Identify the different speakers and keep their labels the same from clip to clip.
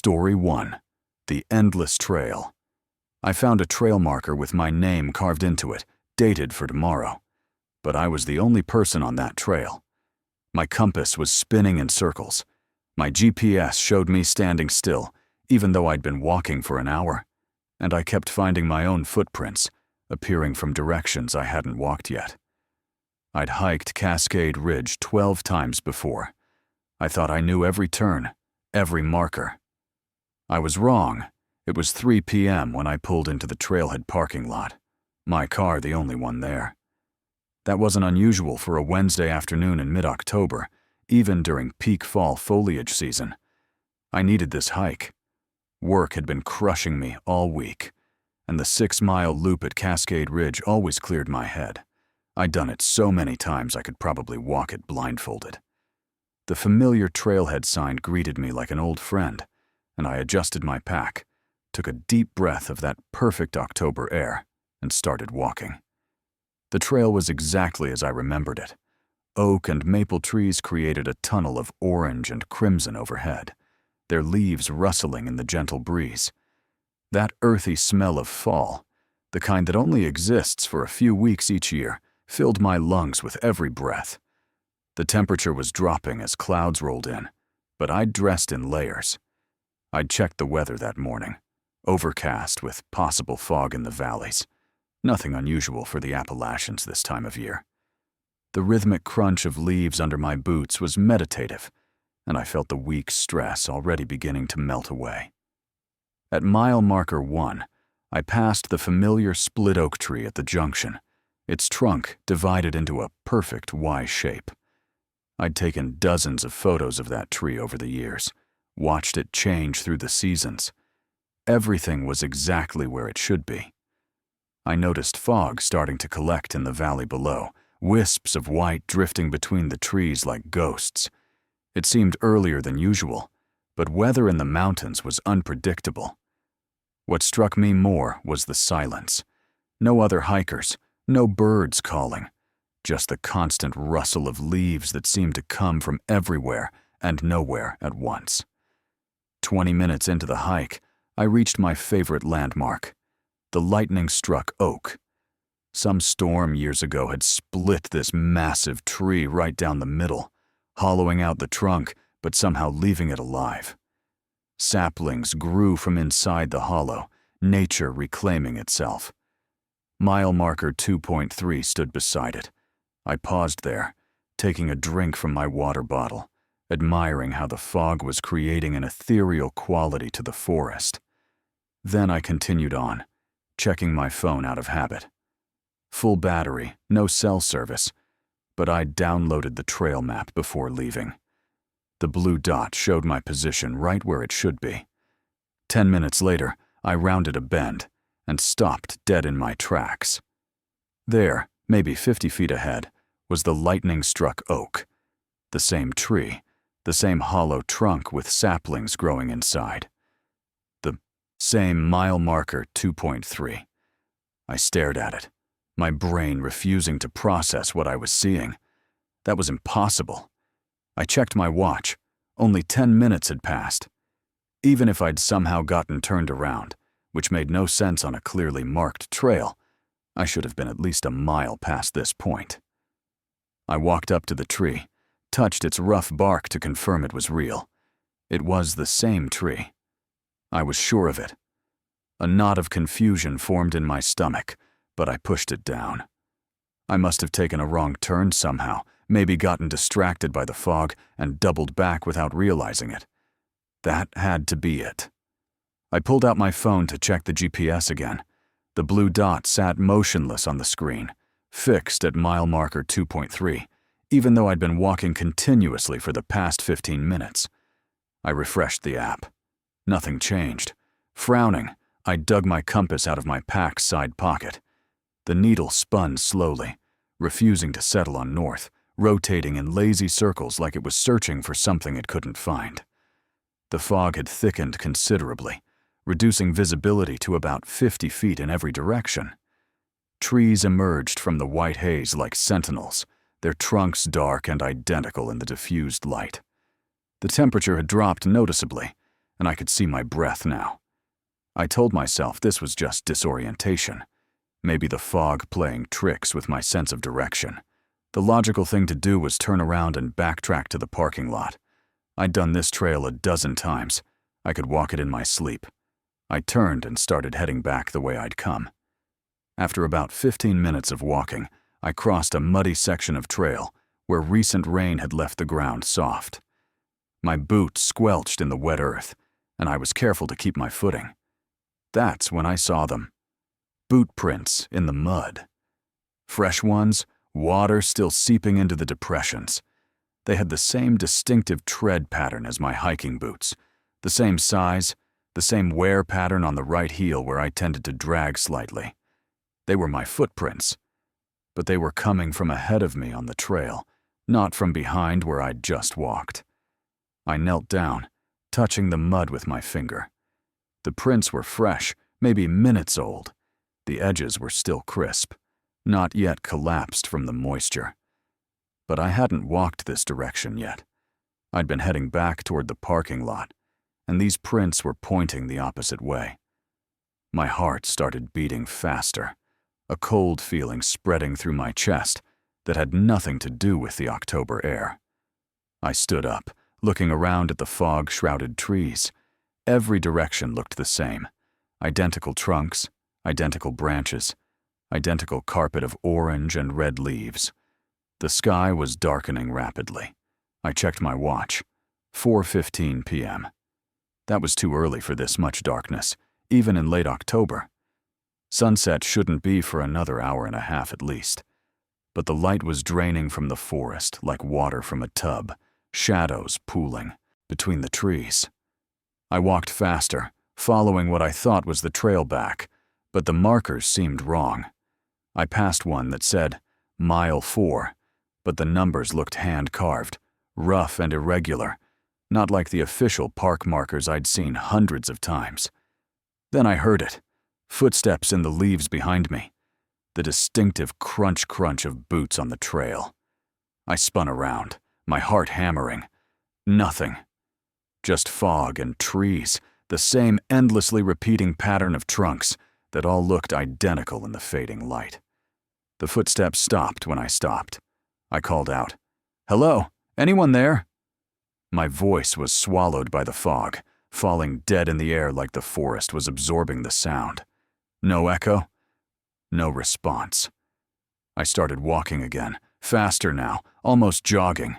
Speaker 1: Story 1. The Endless Trail. I found a trail marker with my name carved into it, dated for tomorrow. But I was the only person on that trail. My compass was spinning in circles. My GPS showed me standing still, even though I'd been walking for an hour. And I kept finding my own footprints, appearing from directions I hadn't walked yet. I'd hiked Cascade Ridge 12 times before. I thought I knew every turn, every marker. I was wrong. It was 3 p.m. when I pulled into the trailhead parking lot, my car the only one there. That wasn't unusual for a Wednesday afternoon in mid-October, even during peak fall foliage season. I needed this hike. Work had been crushing me all week, and the 6-mile loop at Cascade Ridge always cleared my head. I'd done it so many times I could probably walk it blindfolded. The familiar trailhead sign greeted me like an old friend, and I adjusted my pack, took a deep breath of that perfect October air, and started walking. The trail was exactly as I remembered it. Oak and maple trees created a tunnel of orange and crimson overhead, their leaves rustling in the gentle breeze. That earthy smell of fall, the kind that only exists for a few weeks each year, filled my lungs with every breath. The temperature was dropping as clouds rolled in, but I'd dressed in layers. I'd checked the weather that morning. Overcast with possible fog in the valleys. Nothing unusual for the Appalachians this time of year. The rhythmic crunch of leaves under my boots was meditative, and I felt the week's stress already beginning to melt away. At mile marker 1, I passed the familiar split oak tree at the junction, its trunk divided into a perfect Y shape. I'd taken dozens of photos of that tree over the years, watched it change through the seasons. Everything was exactly where it should be. I noticed fog starting to collect in the valley below, wisps of white drifting between the trees like ghosts. It seemed earlier than usual, but weather in the mountains was unpredictable. What struck me more was the silence. No other hikers, no birds calling, just the constant rustle of leaves that seemed to come from everywhere and nowhere at once. 20 minutes into the hike, I reached my favorite landmark, the lightning-struck oak. Some storm years ago had split this massive tree right down the middle, hollowing out the trunk but somehow leaving it alive. Saplings grew from inside the hollow, nature reclaiming itself. Mile marker 2.3 stood beside it. I paused there, taking a drink from my water bottle, admiring how the fog was creating an ethereal quality to the forest. Then I continued on, checking my phone out of habit. Full battery, no cell service, but I'd downloaded the trail map before leaving. The blue dot showed my position right where it should be. 10 minutes later, I rounded a bend and stopped dead in my tracks. There, maybe 50 feet ahead, was the lightning-struck oak. The same tree, the same hollow trunk with saplings growing inside. The same mile marker 2.3. I stared at it, my brain refusing to process what I was seeing. That was impossible. I checked my watch. Only 10 minutes had passed. Even if I'd somehow gotten turned around, which made no sense on a clearly marked trail, I should have been at least a mile past this point. I walked up to the tree, touched its rough bark to confirm it was real. It was the same tree. I was sure of it. A knot of confusion formed in my stomach, but I pushed it down. I must have taken a wrong turn somehow, maybe gotten distracted by the fog and doubled back without realizing it. That had to be it. I pulled out my phone to check the GPS again. The blue dot sat motionless on the screen, fixed at mile marker 2.3, even though I'd been walking continuously for the past 15 minutes. I refreshed the app. Nothing changed. Frowning, I dug my compass out of my pack's side pocket. The needle spun slowly, refusing to settle on north, rotating in lazy circles like it was searching for something it couldn't find. The fog had thickened considerably, reducing visibility to about 50 feet in every direction. Trees emerged from the white haze like sentinels, their trunks dark and identical in the diffused light. The temperature had dropped noticeably, and I could see my breath now. I told myself this was just disorientation. Maybe the fog playing tricks with my sense of direction. The logical thing to do was turn around and backtrack to the parking lot. I'd done this trail a dozen times. I could walk it in my sleep. I turned and started heading back the way I'd come. After about 15 minutes of walking, I crossed a muddy section of trail where recent rain had left the ground soft. My boots squelched in the wet earth, and I was careful to keep my footing. That's when I saw them. Boot prints in the mud. Fresh ones, water still seeping into the depressions. They had the same distinctive tread pattern as my hiking boots, the same size, the same wear pattern on the right heel where I tended to drag slightly. They were my footprints, but they were coming from ahead of me on the trail, not from behind where I'd just walked. I knelt down, touching the mud with my finger. The prints were fresh, maybe minutes old. The edges were still crisp, not yet collapsed from the moisture. But I hadn't walked this direction yet. I'd been heading back toward the parking lot, and these prints were pointing the opposite way. My heart started beating faster, a cold feeling spreading through my chest that had nothing to do with the October air. I stood up, looking around at the fog-shrouded trees. Every direction looked the same. Identical trunks, identical branches, identical carpet of orange and red leaves. The sky was darkening rapidly. I checked my watch. 4:15 p.m. That was too early for this much darkness, even in late October. Sunset shouldn't be for another hour and a half at least. But the light was draining from the forest like water from a tub, shadows pooling between the trees. I walked faster, following what I thought was the trail back, but the markers seemed wrong. I passed one that said, Mile 4, but the numbers looked hand-carved, rough and irregular, not like the official park markers I'd seen hundreds of times. Then I heard it, footsteps in the leaves behind me, the distinctive crunch-crunch of boots on the trail. I spun around, my heart hammering. Nothing. Just fog and trees, the same endlessly repeating pattern of trunks that all looked identical in the fading light. The footsteps stopped when I stopped. I called out, "Hello, anyone there?" My voice was swallowed by the fog, falling dead in the air like the forest was absorbing the sound. No echo, no response. I started walking again, faster now, almost jogging.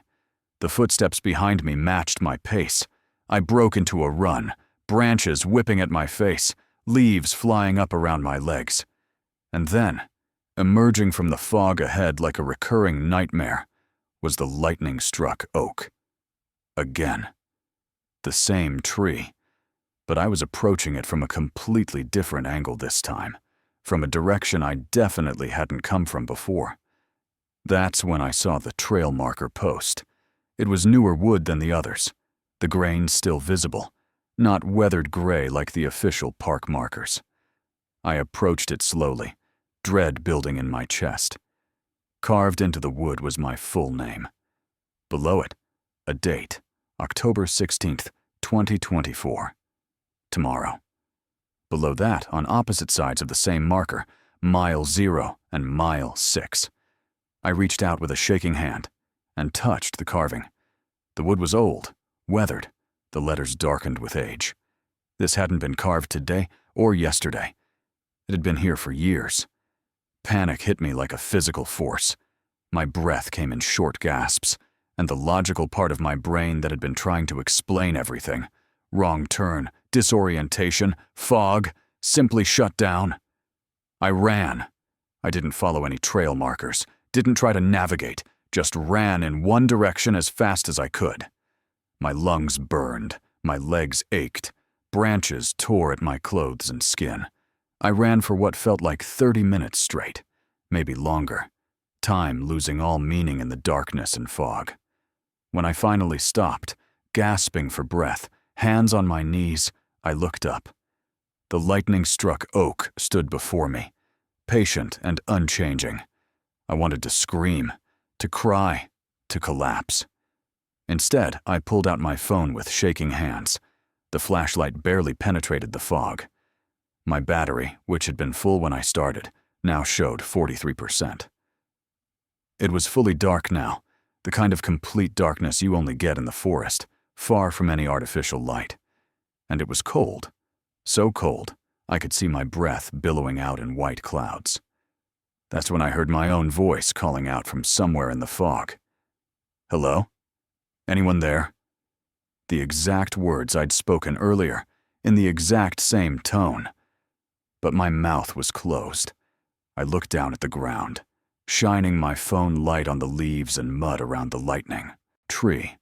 Speaker 1: The footsteps behind me matched my pace. I broke into a run, branches whipping at my face, leaves flying up around my legs. And then, emerging from the fog ahead like a recurring nightmare, was the lightning-struck oak. Again. The same tree, but I was approaching it from a completely different angle this time, from a direction I definitely hadn't come from before. That's when I saw the trail marker post. It was newer wood than the others, the grain still visible, not weathered gray like the official park markers. I approached it slowly, dread building in my chest. Carved into the wood was my full name. Below it, a date, October 16th, 2024. Tomorrow. Below that, on opposite sides of the same marker, Mile 0 and Mile 6. I reached out with a shaking hand and touched the carving. The wood was old, weathered, the letters darkened with age. This hadn't been carved today or yesterday. It had been here for years. Panic hit me like a physical force. My breath came in short gasps, and the logical part of my brain that had been trying to explain everything, wrong turn, disorientation, fog, simply shut down. I ran. I didn't follow any trail markers, didn't try to navigate, just ran in one direction as fast as I could. My lungs burned, my legs ached, branches tore at my clothes and skin. I ran for what felt like 30 minutes straight, maybe longer, time losing all meaning in the darkness and fog. When I finally stopped, gasping for breath, hands on my knees, I looked up. The lightning-struck oak stood before me, patient and unchanging. I wanted to scream, to cry, to collapse. Instead, I pulled out my phone with shaking hands. The flashlight barely penetrated the fog. My battery, which had been full when I started, now showed 43%. It was fully dark now, the kind of complete darkness you only get in the forest, far from any artificial light. And it was cold. So cold, I could see my breath billowing out in white clouds. That's when I heard my own voice calling out from somewhere in the fog. "Hello? Anyone there?" The exact words I'd spoken earlier, in the exact same tone. But my mouth was closed. I looked down at the ground, shining my phone light on the leaves and mud around the lightning tree.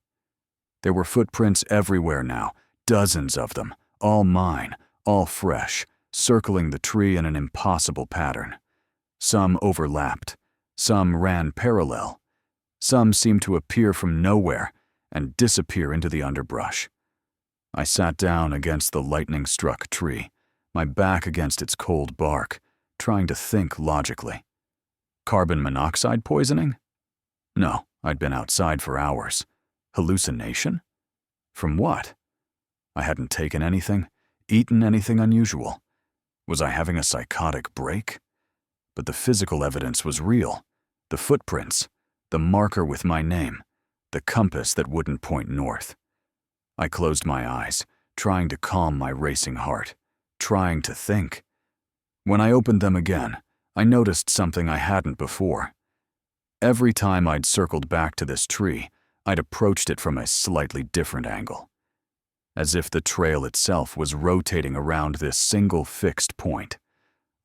Speaker 1: There were footprints everywhere now, dozens of them, all mine, all fresh, circling the tree in an impossible pattern. Some overlapped, some ran parallel, some seemed to appear from nowhere and disappear into the underbrush. I sat down against the lightning-struck tree, my back against its cold bark, trying to think logically. Carbon monoxide poisoning? No, I'd been outside for hours. Hallucination? From what? I hadn't taken anything, eaten anything unusual. Was I having a psychotic break? But the physical evidence was real. The footprints, the marker with my name, the compass that wouldn't point north. I closed my eyes, trying to calm my racing heart, trying to think. When I opened them again, I noticed something I hadn't before. Every time I'd circled back to this tree, I'd approached it from a slightly different angle, as if the trail itself was rotating around this single fixed point,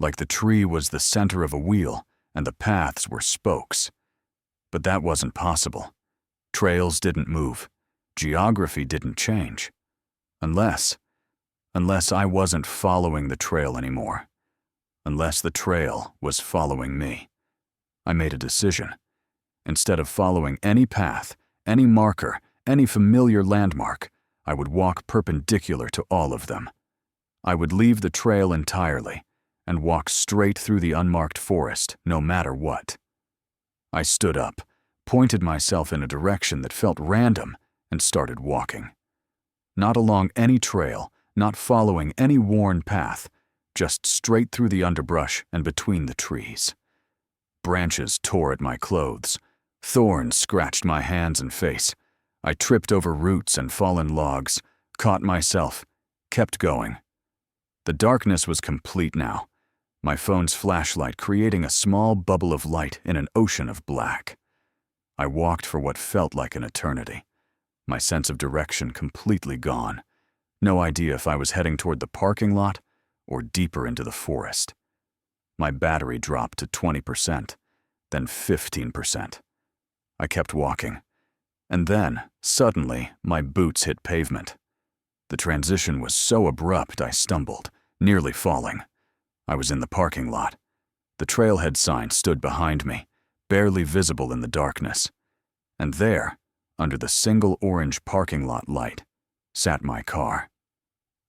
Speaker 1: like the tree was the center of a wheel and the paths were spokes. But that wasn't possible. Trails didn't move. Geography didn't change. Unless I wasn't following the trail anymore. Unless the trail was following me. I made a decision. Instead of following any path, any marker, any familiar landmark, I would walk perpendicular to all of them. I would leave the trail entirely and walk straight through the unmarked forest, no matter what. I stood up, pointed myself in a direction that felt random, and started walking. Not along any trail, not following any worn path, just straight through the underbrush and between the trees. Branches tore at my clothes. Thorns scratched my hands and face. I tripped over roots and fallen logs, caught myself, kept going. The darkness was complete now, my phone's flashlight creating a small bubble of light in an ocean of black. I walked for what felt like an eternity, my sense of direction completely gone. No idea if I was heading toward the parking lot or deeper into the forest. My battery dropped to 20%, then 15%. I kept walking, and then, suddenly, my boots hit pavement. The transition was so abrupt I stumbled, nearly falling. I was in the parking lot. The trailhead sign stood behind me, barely visible in the darkness. And there, under the single orange parking lot light, sat my car.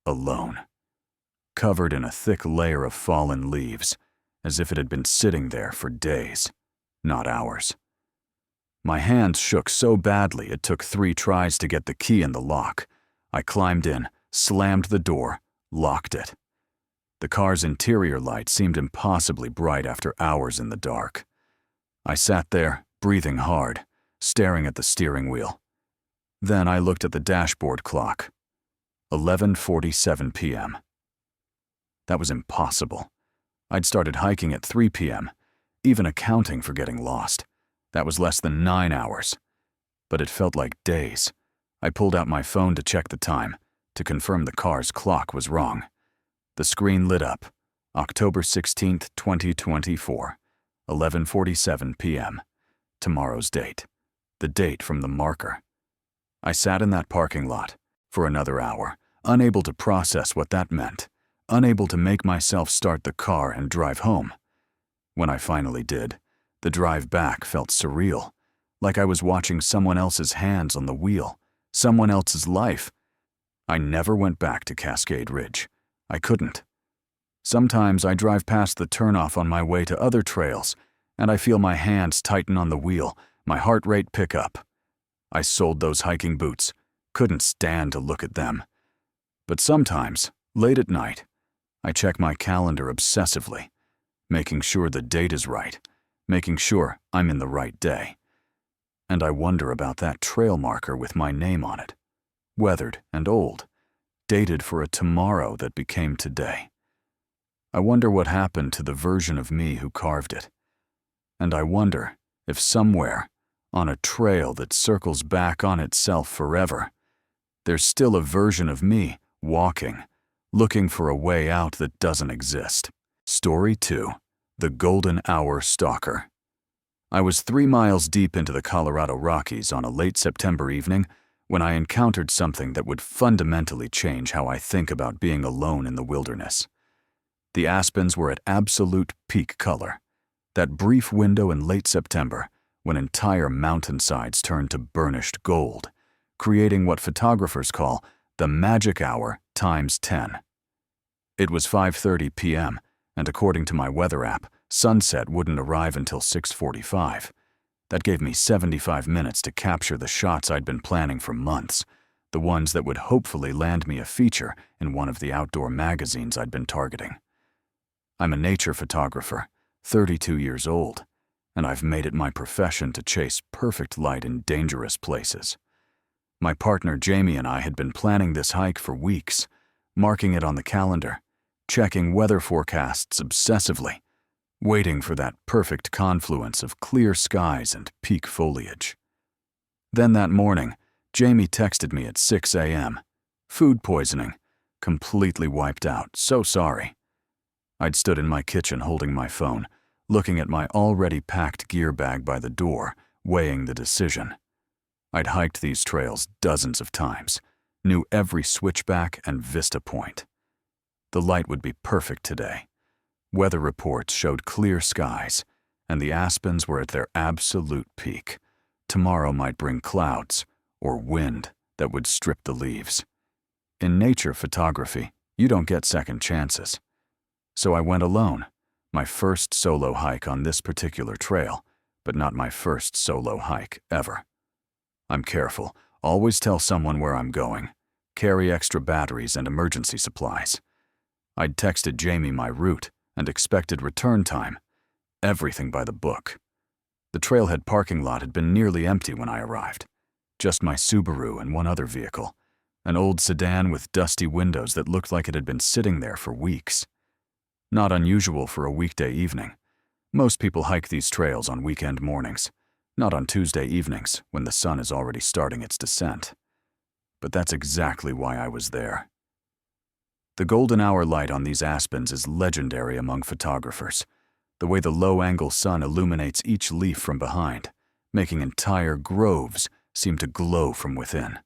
Speaker 1: Alone. Covered in a thick layer of fallen leaves, as if it had been sitting there for days, not hours. My hands shook so badly it took 3 tries to get the key in the lock. I climbed in, slammed the door, locked it. The car's interior light seemed impossibly bright after hours in the dark. I sat there, breathing hard, staring at the steering wheel. Then I looked at the dashboard clock. 11:47 p.m. That was impossible. I'd started hiking at 3 p.m., even accounting for getting lost. That was less than 9 hours. But it felt like days. I pulled out my phone to check the time, to confirm the car's clock was wrong. The screen lit up. October 16th, 2024, 11:47 p.m. Tomorrow's date. The date from the marker. I sat in that parking lot for another hour, unable to process what that meant, unable to make myself start the car and drive home. When I finally did, the drive back felt surreal, like I was watching someone else's hands on the wheel, someone else's life. I never went back to Cascade Ridge. I couldn't. Sometimes I drive past the turnoff on my way to other trails, and I feel my hands tighten on the wheel, my heart rate pick up. I sold those hiking boots, couldn't stand to look at them. But sometimes, late at night, I check my calendar obsessively, making sure the date is right, making sure I'm in the right day. And I wonder about that trail marker with my name on it, weathered and old, dated for a tomorrow that became today. I wonder what happened to the version of me who carved it. And I wonder if somewhere, on a trail that circles back on itself forever, there's still a version of me walking, looking for a way out that doesn't exist. Story 2. The Golden Hour Stalker. I was 3 miles deep into the Colorado Rockies on a late September evening when I encountered something that would fundamentally change how I think about being alone in the wilderness. The aspens were at absolute peak color, that brief window in late September when entire mountainsides turned to burnished gold, creating what photographers call the magic hour times 10. It was 5:30 p.m., and according to my weather app, sunset wouldn't arrive until 6:45. That gave me 75 minutes to capture the shots I'd been planning for months, the ones that would hopefully land me a feature in one of the outdoor magazines I'd been targeting. I'm a nature photographer, 32 years old, and I've made it my profession to chase perfect light in dangerous places. My partner Jamie and I had been planning this hike for weeks, marking it on the calendar, checking weather forecasts obsessively, waiting for that perfect confluence of clear skies and peak foliage. Then that morning, Jamie texted me at 6 a.m. Food poisoning, completely wiped out, so sorry. I'd stood in my kitchen holding my phone, looking at my already packed gear bag by the door, weighing the decision. I'd hiked these trails dozens of times, knew every switchback and vista point. The light would be perfect today. Weather reports showed clear skies, and the aspens were at their absolute peak. Tomorrow might bring clouds or wind that would strip the leaves. In nature photography, you don't get second chances. So I went alone, my first solo hike on this particular trail, but not my first solo hike ever. I'm careful, always tell someone where I'm going, carry extra batteries and emergency supplies. I'd texted Jamie my route and expected return time, everything by the book. The trailhead parking lot had been nearly empty when I arrived. Just my Subaru and one other vehicle, an old sedan with dusty windows that looked like it had been sitting there for weeks. Not unusual for a weekday evening. Most people hike these trails on weekend mornings, not on Tuesday evenings when the sun is already starting its descent. But that's exactly why I was there. The golden hour light on these aspens is legendary among photographers, the way the low-angle sun illuminates each leaf from behind, making entire groves seem to glow from within.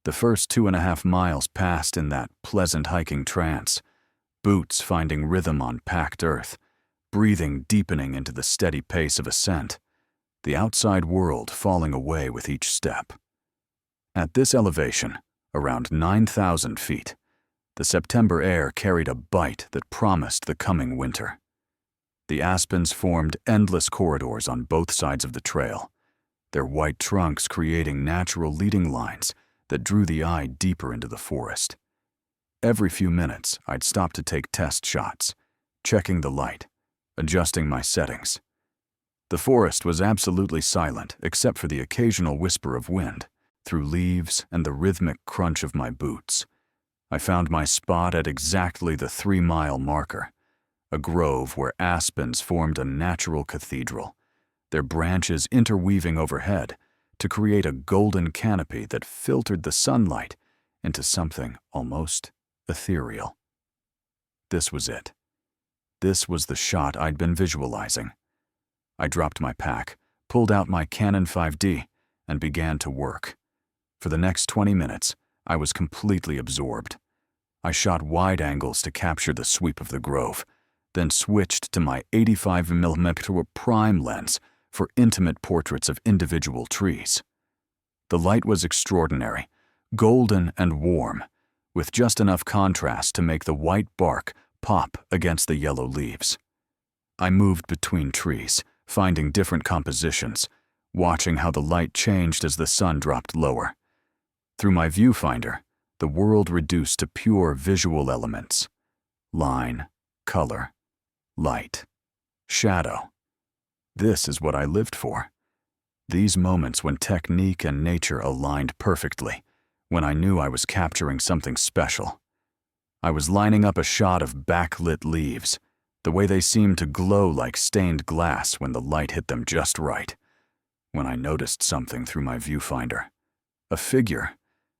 Speaker 1: The first 2.5 miles passed in that pleasant hiking trance, boots finding rhythm on packed earth, breathing deepening into the steady pace of ascent, the outside world falling away with each step. At this elevation, around 9,000 feet, the September air carried a bite that promised the coming winter. The aspens formed endless corridors on both sides of the trail, their white trunks creating natural leading lines that drew the eye deeper into the forest. Every few minutes, I'd stop to take test shots, checking the light, adjusting my settings. The forest was absolutely silent except for the occasional whisper of wind through leaves and the rhythmic crunch of my boots. I found my spot at exactly the 3-mile marker, a grove where aspens formed a natural cathedral, their branches interweaving overhead to create a golden canopy that filtered the sunlight into something almost ethereal. This was it. This was the shot I'd been visualizing. I dropped my pack, pulled out my Canon 5D, and began to work. For the next 20 minutes, I was completely absorbed. I shot wide angles to capture the sweep of the grove, then switched to my 85mm prime lens for intimate portraits of individual trees. The light was extraordinary, golden and warm, with just enough contrast to make the white bark pop against the yellow leaves. I moved between trees, finding different compositions, watching how the light changed as the sun dropped lower. Through my viewfinder, The world reduced to pure visual elements: line, color, light, shadow. This is what I lived for. These moments when technique and nature aligned perfectly, when I knew I was capturing something special. I was lining up a shot of backlit leaves, the way they seemed to glow like stained glass when the light hit them just right, when I noticed something through my viewfinder. A figure,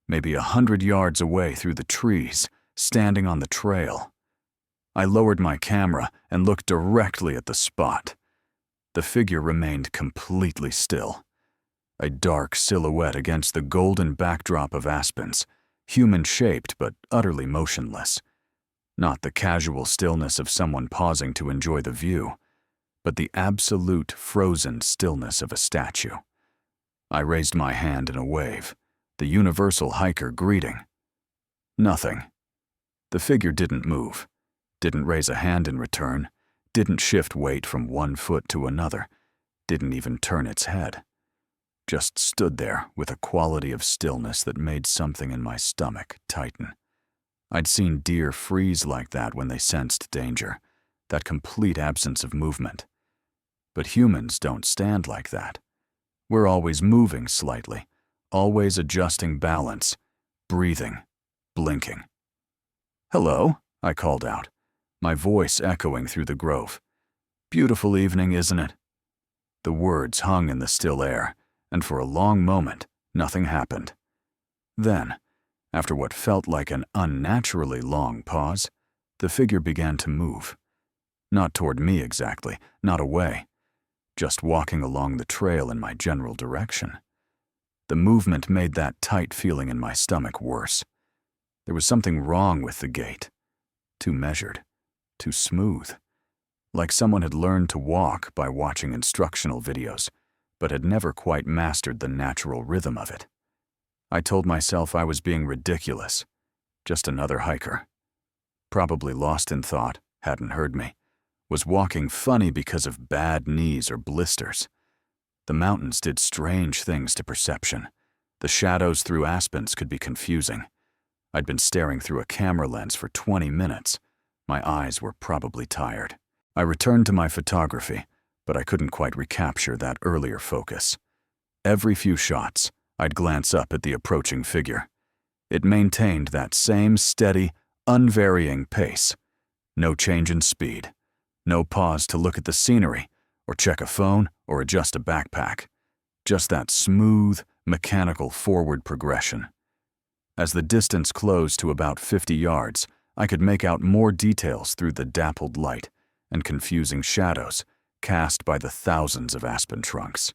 Speaker 1: maybe 100 yards away through the trees, standing on the trail. I lowered my camera and looked directly at the spot. The figure remained completely still. A dark silhouette against the golden backdrop of aspens, human-shaped but utterly motionless. Not the casual stillness of someone pausing to enjoy the view, but the absolute frozen stillness of a statue. I raised my hand in a wave, the universal hiker greeting. Nothing. The figure didn't move, didn't raise a hand in return, didn't shift weight from one foot to another, didn't even turn its head. Just stood there with a quality of stillness that made something in my stomach tighten. I'd seen deer freeze like that when they sensed danger, that complete absence of movement. But humans don't stand like that. We're always moving slightly, always adjusting balance, breathing, blinking. "Hello," I called out, my voice echoing through the grove. "Beautiful evening, isn't it?" The words hung in the still air, and for a long moment, nothing happened. Then, after what felt like an unnaturally long pause, the figure began to move. Not toward me exactly, not away, just walking along the trail in my general direction. The movement made that tight feeling in my stomach worse. There was something wrong with the gait. Too measured, too smooth. Like someone had learned to walk by watching instructional videos, but had never quite mastered the natural rhythm of it. I told myself I was being ridiculous, just another hiker. Probably lost in thought, hadn't heard me, was walking funny because of bad knees or blisters. The mountains did strange things to perception. The shadows through aspens could be confusing. I'd been staring through a camera lens for 20 minutes. My eyes were probably tired. I returned to my photography, but I couldn't quite recapture that earlier focus. Every few shots, I'd glance up at the approaching figure. It maintained that same steady, unvarying pace. No change in speed. No pause to look at the scenery, or check a phone, or adjust a backpack. Just that smooth, mechanical forward progression. As the distance closed to about 50 yards, I could make out more details through the dappled light and confusing shadows cast by the thousands of aspen trunks.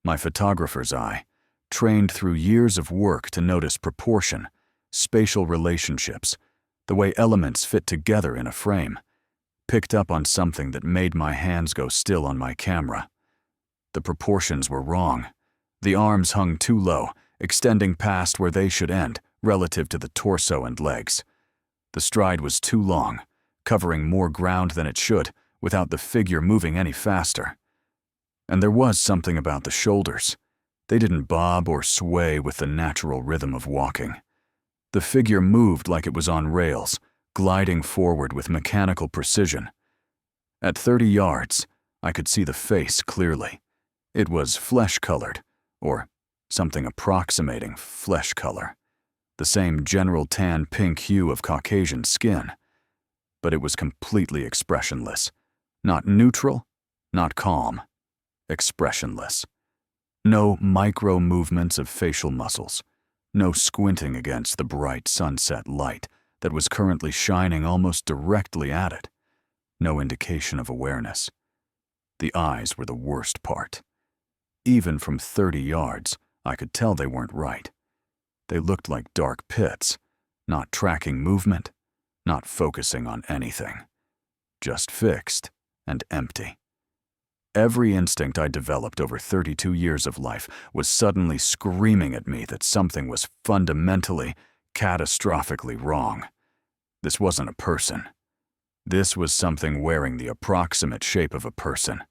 Speaker 1: My photographer's eye, trained through years of work to notice proportion, spatial relationships, the way elements fit together in a frame, picked up on something that made my hands go still on my camera. The proportions were wrong. The arms hung too low, extending past where they should end, relative to the torso and legs. The stride was too long, covering more ground than it should, without the figure moving any faster. And there was something about the shoulders. They didn't bob or sway with the natural rhythm of walking. The figure moved like it was on rails, gliding forward with mechanical precision. At 30 yards, I could see the face clearly. It was flesh-colored, or something approximating flesh color. The same general tan-pink hue of Caucasian skin. But it was completely expressionless. Not neutral, not calm. Expressionless. No micro-movements of facial muscles. No squinting against the bright sunset light that was currently shining almost directly at it. No indication of awareness. The eyes were the worst part. Even from 30 yards, I could tell they weren't right. They looked like dark pits, not tracking movement, not focusing on anything. Just fixed and empty. Every instinct I developed over 32 years of life was suddenly screaming at me that something was fundamentally, catastrophically wrong. This wasn't a person. This was something wearing the approximate shape of a person.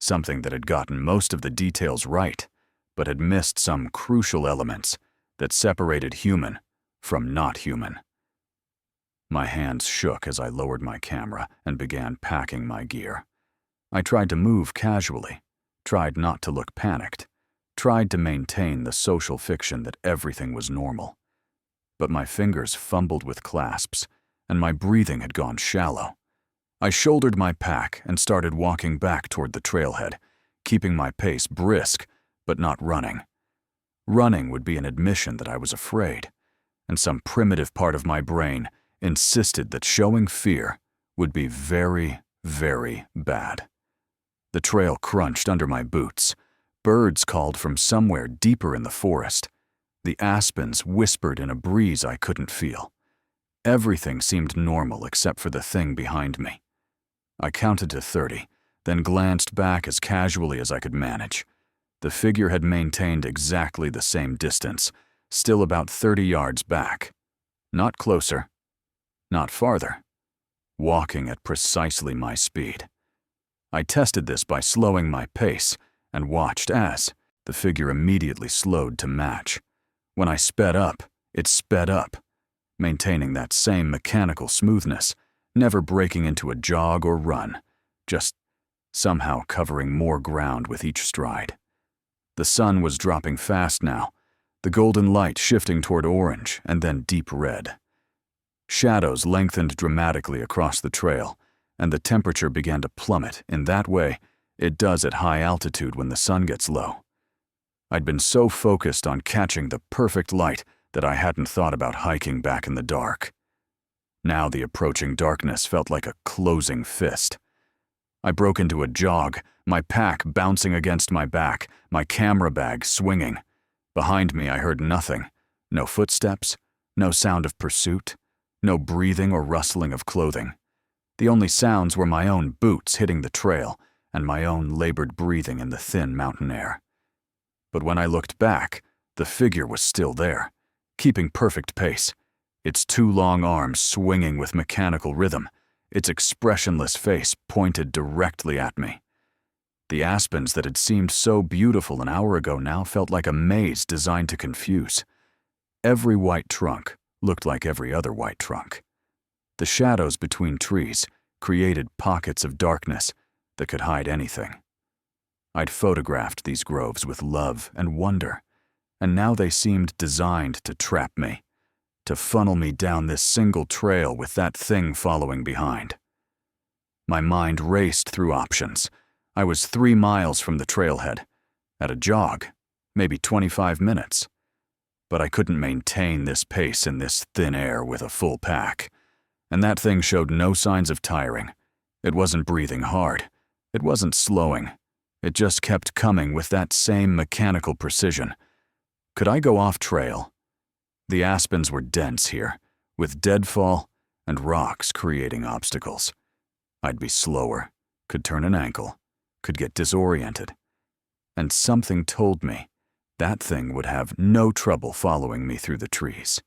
Speaker 1: Something that had gotten most of the details right, but had missed some crucial elements that separated human from not human. My hands shook as I lowered my camera and began packing my gear. I tried to move casually, tried not to look panicked, tried to maintain the social fiction that everything was normal. But my fingers fumbled with clasps, and my breathing had gone shallow. I shouldered my pack and started walking back toward the trailhead, keeping my pace brisk, but not running. Running would be an admission that I was afraid, and some primitive part of my brain insisted that showing fear would be very, very bad. The trail crunched under my boots. Birds called from somewhere deeper in the forest. The aspens whispered in a breeze I couldn't feel. Everything seemed normal except for the thing behind me. I counted to 30, then glanced back as casually as I could manage. The figure had maintained exactly the same distance, still about 30 yards back. Not closer, not farther. Walking at precisely my speed. I tested this by slowing my pace and watched as the figure immediately slowed to match. When I sped up, it sped up, maintaining that same mechanical smoothness, never breaking into a jog or run, just somehow covering more ground with each stride. The sun was dropping fast now, the golden light shifting toward orange and then deep red. Shadows lengthened dramatically across the trail, and the temperature began to plummet in that way it does at high altitude when the sun gets low. I'd been so focused on catching the perfect light that I hadn't thought about hiking back in the dark. Now the approaching darkness felt like a closing fist. I broke into a jog, my pack bouncing against my back, my camera bag swinging. Behind me I heard nothing. No footsteps, no sound of pursuit, no breathing or rustling of clothing. The only sounds were my own boots hitting the trail and my own labored breathing in the thin mountain air. But when I looked back, the figure was still there, keeping perfect pace, its two long arms swinging with mechanical rhythm, its expressionless face pointed directly at me. The aspens that had seemed so beautiful an hour ago now felt like a maze designed to confuse. Every white trunk looked like every other white trunk. The shadows between trees created pockets of darkness that could hide anything. I'd photographed these groves with love and wonder, and now they seemed designed to trap me, to funnel me down this single trail with that thing following behind. My mind raced through options. I was 3 miles from the trailhead, at a jog, maybe 25 minutes. But I couldn't maintain this pace in this thin air with a full pack. And that thing showed no signs of tiring. It wasn't breathing hard. It wasn't slowing. It just kept coming with that same mechanical precision. Could I go off trail? The aspens were dense here, with deadfall and rocks creating obstacles. I'd be slower, could turn an ankle, could get disoriented. And something told me that thing would have no trouble following me through the trees.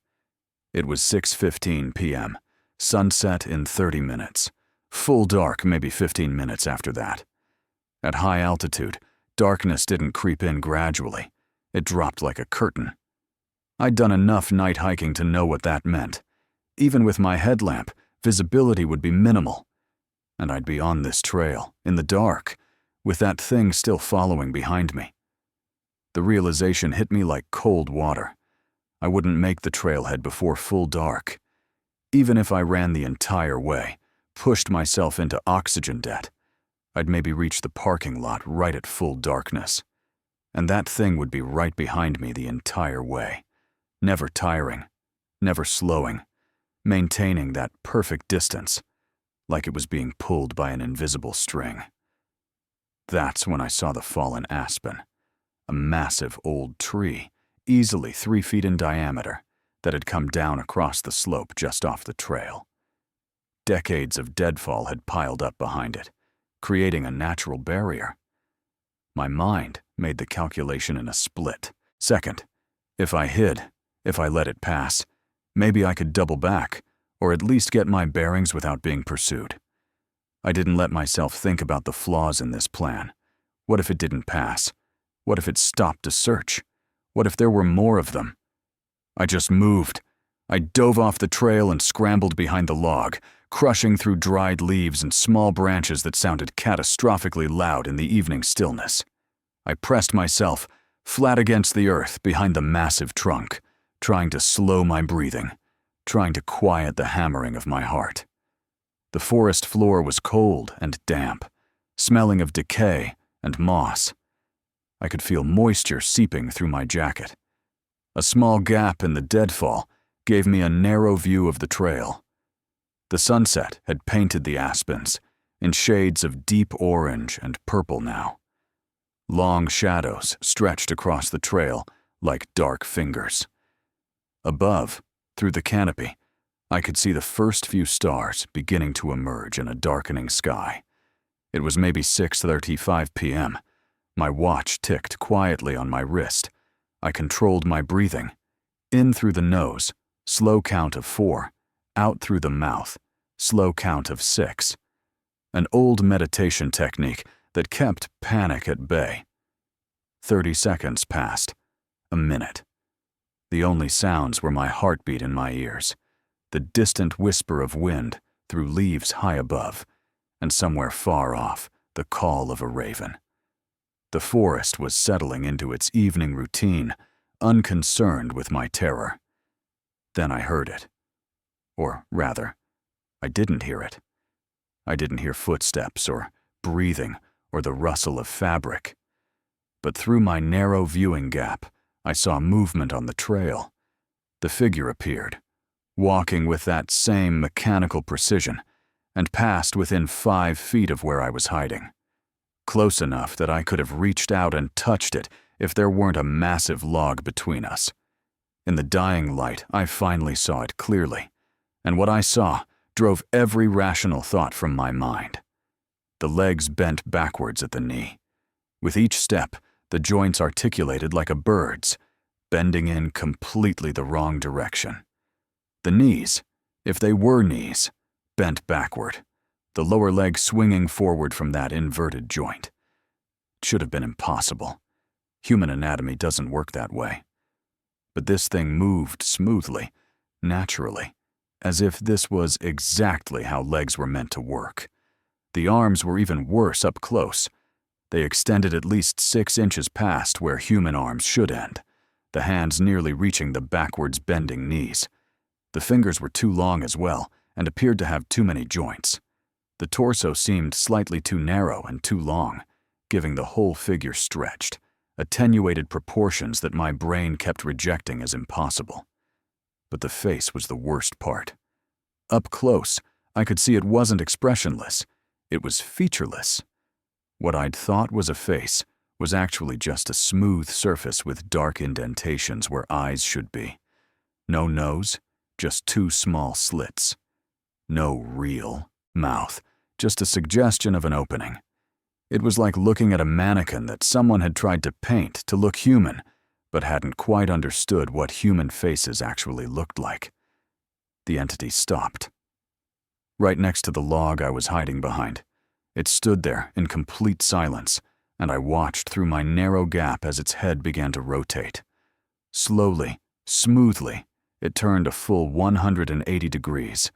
Speaker 1: It was 6:15 p.m., sunset in 30 minutes, full dark maybe 15 minutes after that. At high altitude, darkness didn't creep in gradually. It dropped like a curtain. I'd done enough night hiking to know what that meant. Even with my headlamp, visibility would be minimal. And I'd be on this trail, in the dark, with that thing still following behind me. The realization hit me like cold water. I wouldn't make the trailhead before full dark. Even if I ran the entire way, pushed myself into oxygen debt, I'd maybe reach the parking lot right at full darkness. And that thing would be right behind me the entire way, never tiring, never slowing, maintaining that perfect distance, like it was being pulled by an invisible string. That's when I saw the fallen aspen, a massive old tree, easily 3 feet in diameter, that had come down across the slope just off the trail. Decades of deadfall had piled up behind it, creating a natural barrier. My mind made the calculation in a split second. If I hid, if I let it pass, maybe I could double back, or at least get my bearings without being pursued. I didn't let myself think about the flaws in this plan. What if it didn't pass? What if it stopped to search? What if there were more of them? I just moved, I dove off the trail and scrambled behind the log, crushing through dried leaves and small branches that sounded catastrophically loud in the evening stillness. I pressed myself flat against the earth behind the massive trunk, trying to slow my breathing, trying to quiet the hammering of my heart. The forest floor was cold and damp, smelling of decay and moss. I could feel moisture seeping through my jacket. A small gap in the deadfall gave me a narrow view of the trail. The sunset had painted the aspens in shades of deep orange and purple now. Long shadows stretched across the trail like dark fingers. Above, through the canopy, I could see the first few stars beginning to emerge in a darkening sky. It was maybe 6:35 p.m. My watch ticked quietly on my wrist. I controlled my breathing. In through the nose, slow count of 4. Out through the mouth, slow count of 6. An old meditation technique that kept panic at bay. 30 seconds passed. A minute. The only sounds were my heartbeat in my ears, the distant whisper of wind through leaves high above, and somewhere far off, the call of a raven. The forest was settling into its evening routine, unconcerned with my terror. Then I heard it. Or rather, I didn't hear it. I didn't hear footsteps or breathing or the rustle of fabric. But through my narrow viewing gap, I saw movement on the trail. The figure appeared, walking with that same mechanical precision, and passed within 5 feet of where I was hiding. Close enough that I could have reached out and touched it if there weren't a massive log between us. In the dying light, I finally saw it clearly, and what I saw drove every rational thought from my mind. The legs bent backwards at the knee. With each step, the joints articulated like a bird's, bending in completely the wrong direction. The knees, if they were knees, bent backward, the lower leg swinging forward from that inverted joint. It should have been impossible. Human anatomy doesn't work that way. But this thing moved smoothly, naturally, as if this was exactly how legs were meant to work. The arms were even worse up close. They extended at least 6 inches past where human arms should end, the hands nearly reaching the backwards bending knees. The fingers were too long as well and appeared to have too many joints. The torso seemed slightly too narrow and too long, giving the whole figure stretched, attenuated proportions that my brain kept rejecting as impossible. But the face was the worst part. Up close, I could see it wasn't expressionless. It was featureless. What I'd thought was a face was actually just a smooth surface with dark indentations where eyes should be. No nose, just 2 small slits. No real mouth, just a suggestion of an opening. It was like looking at a mannequin that someone had tried to paint to look human, but hadn't quite understood what human faces actually looked like. The entity stopped. Right next to the log I was hiding behind. It stood there in complete silence, and I watched through my narrow gap as its head began to rotate. Slowly, smoothly, it turned a full 180 degrees,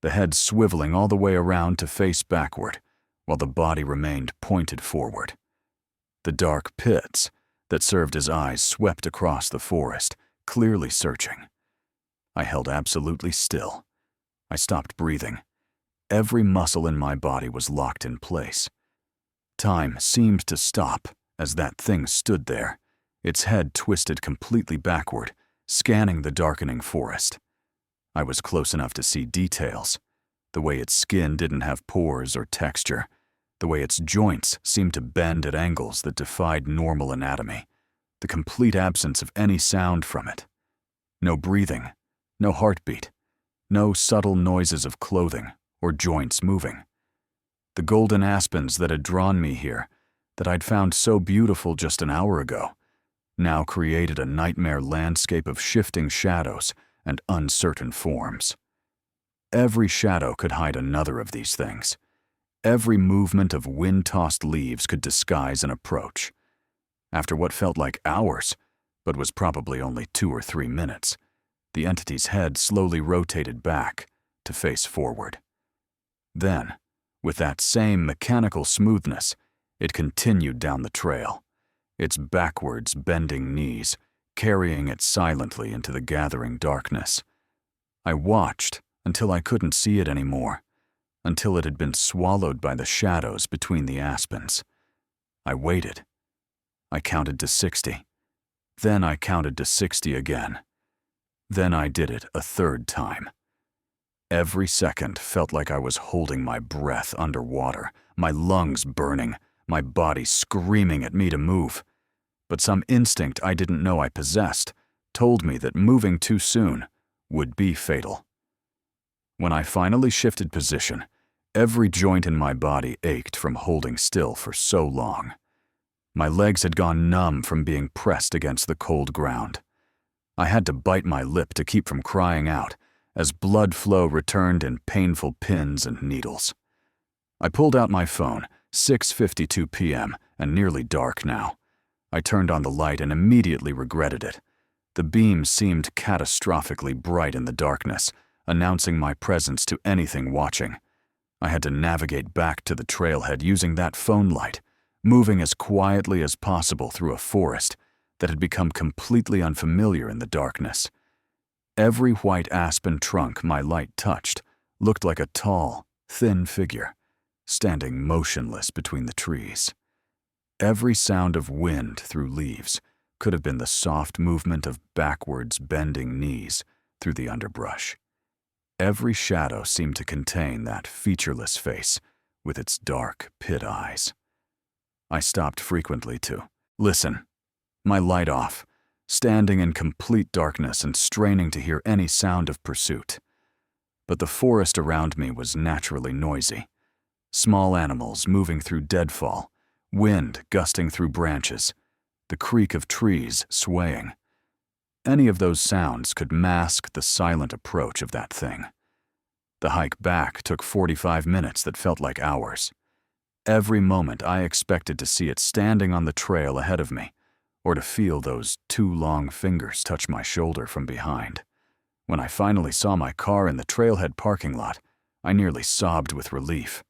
Speaker 1: the head swiveling all the way around to face backward, while the body remained pointed forward. The dark pits that served as eyes swept across the forest, clearly searching. I held absolutely still. I stopped breathing. Every muscle in my body was locked in place. Time seemed to stop as that thing stood there, its head twisted completely backward, scanning the darkening forest. I was close enough to see details. The way its skin didn't have pores or texture, the way its joints seemed to bend at angles that defied normal anatomy, the complete absence of any sound from it. No breathing, no heartbeat, no subtle noises of clothing or joints moving. The golden aspens that had drawn me here, that I'd found so beautiful just an hour ago, now created a nightmare landscape of shifting shadows and uncertain forms. Every shadow could hide another of these things. Every movement of wind-tossed leaves could disguise an approach. After what felt like hours, but was probably only 2 or 3 minutes, The entity's head slowly rotated back to face forward. Then, with that same mechanical smoothness, it continued down the trail, its backwards bending knees carrying it silently into the gathering darkness. I watched until I couldn't see it anymore, until it had been swallowed by the shadows between the aspens. I waited. I counted to 60. Then I counted to 60 again. Then I did it a third time. Every second felt like I was holding my breath underwater, my lungs burning, my body screaming at me to move. But some instinct I didn't know I possessed told me that moving too soon would be fatal. When I finally shifted position, every joint in my body ached from holding still for so long. My legs had gone numb from being pressed against the cold ground. I had to bite my lip to keep from crying out as blood flow returned in painful pins and needles. I pulled out my phone, 6:52 p.m., and nearly dark now. I turned on the light and immediately regretted it. The beam seemed catastrophically bright in the darkness, announcing my presence to anything watching. I had to navigate back to the trailhead using that phone light, moving as quietly as possible through a forest that had become completely unfamiliar in the darkness. Every white aspen trunk my light touched looked like a tall, thin figure, standing motionless between the trees. Every sound of wind through leaves could have been the soft movement of backwards bending knees through the underbrush. Every shadow seemed to contain that featureless face with its dark pit eyes. I stopped frequently to listen, my light off, standing in complete darkness and straining to hear any sound of pursuit. But the forest around me was naturally noisy. Small animals moving through deadfall, wind gusting through branches, the creak of trees swaying. Any of those sounds could mask the silent approach of that thing. The hike back took 45 minutes that felt like hours. Every moment I expected to see it standing on the trail ahead of me, or to feel those two long fingers touch my shoulder from behind. When I finally saw my car in the trailhead parking lot, I nearly sobbed with relief.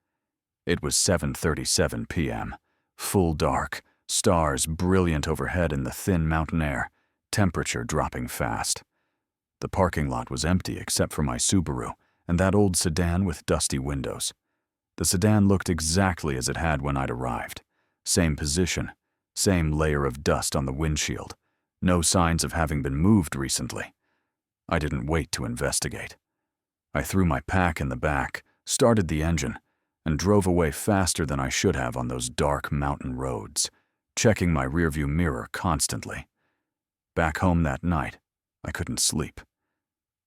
Speaker 1: It was 7:37 p.m., full dark, stars brilliant overhead in the thin mountain air, temperature dropping fast. The parking lot was empty except for my Subaru and that old sedan with dusty windows. The sedan looked exactly as it had when I'd arrived. Same position, same layer of dust on the windshield, no signs of having been moved recently. I didn't wait to investigate. I threw my pack in the back, started the engine, and drove away faster than I should have on those dark mountain roads, checking my rearview mirror constantly. Back home that night, I couldn't sleep.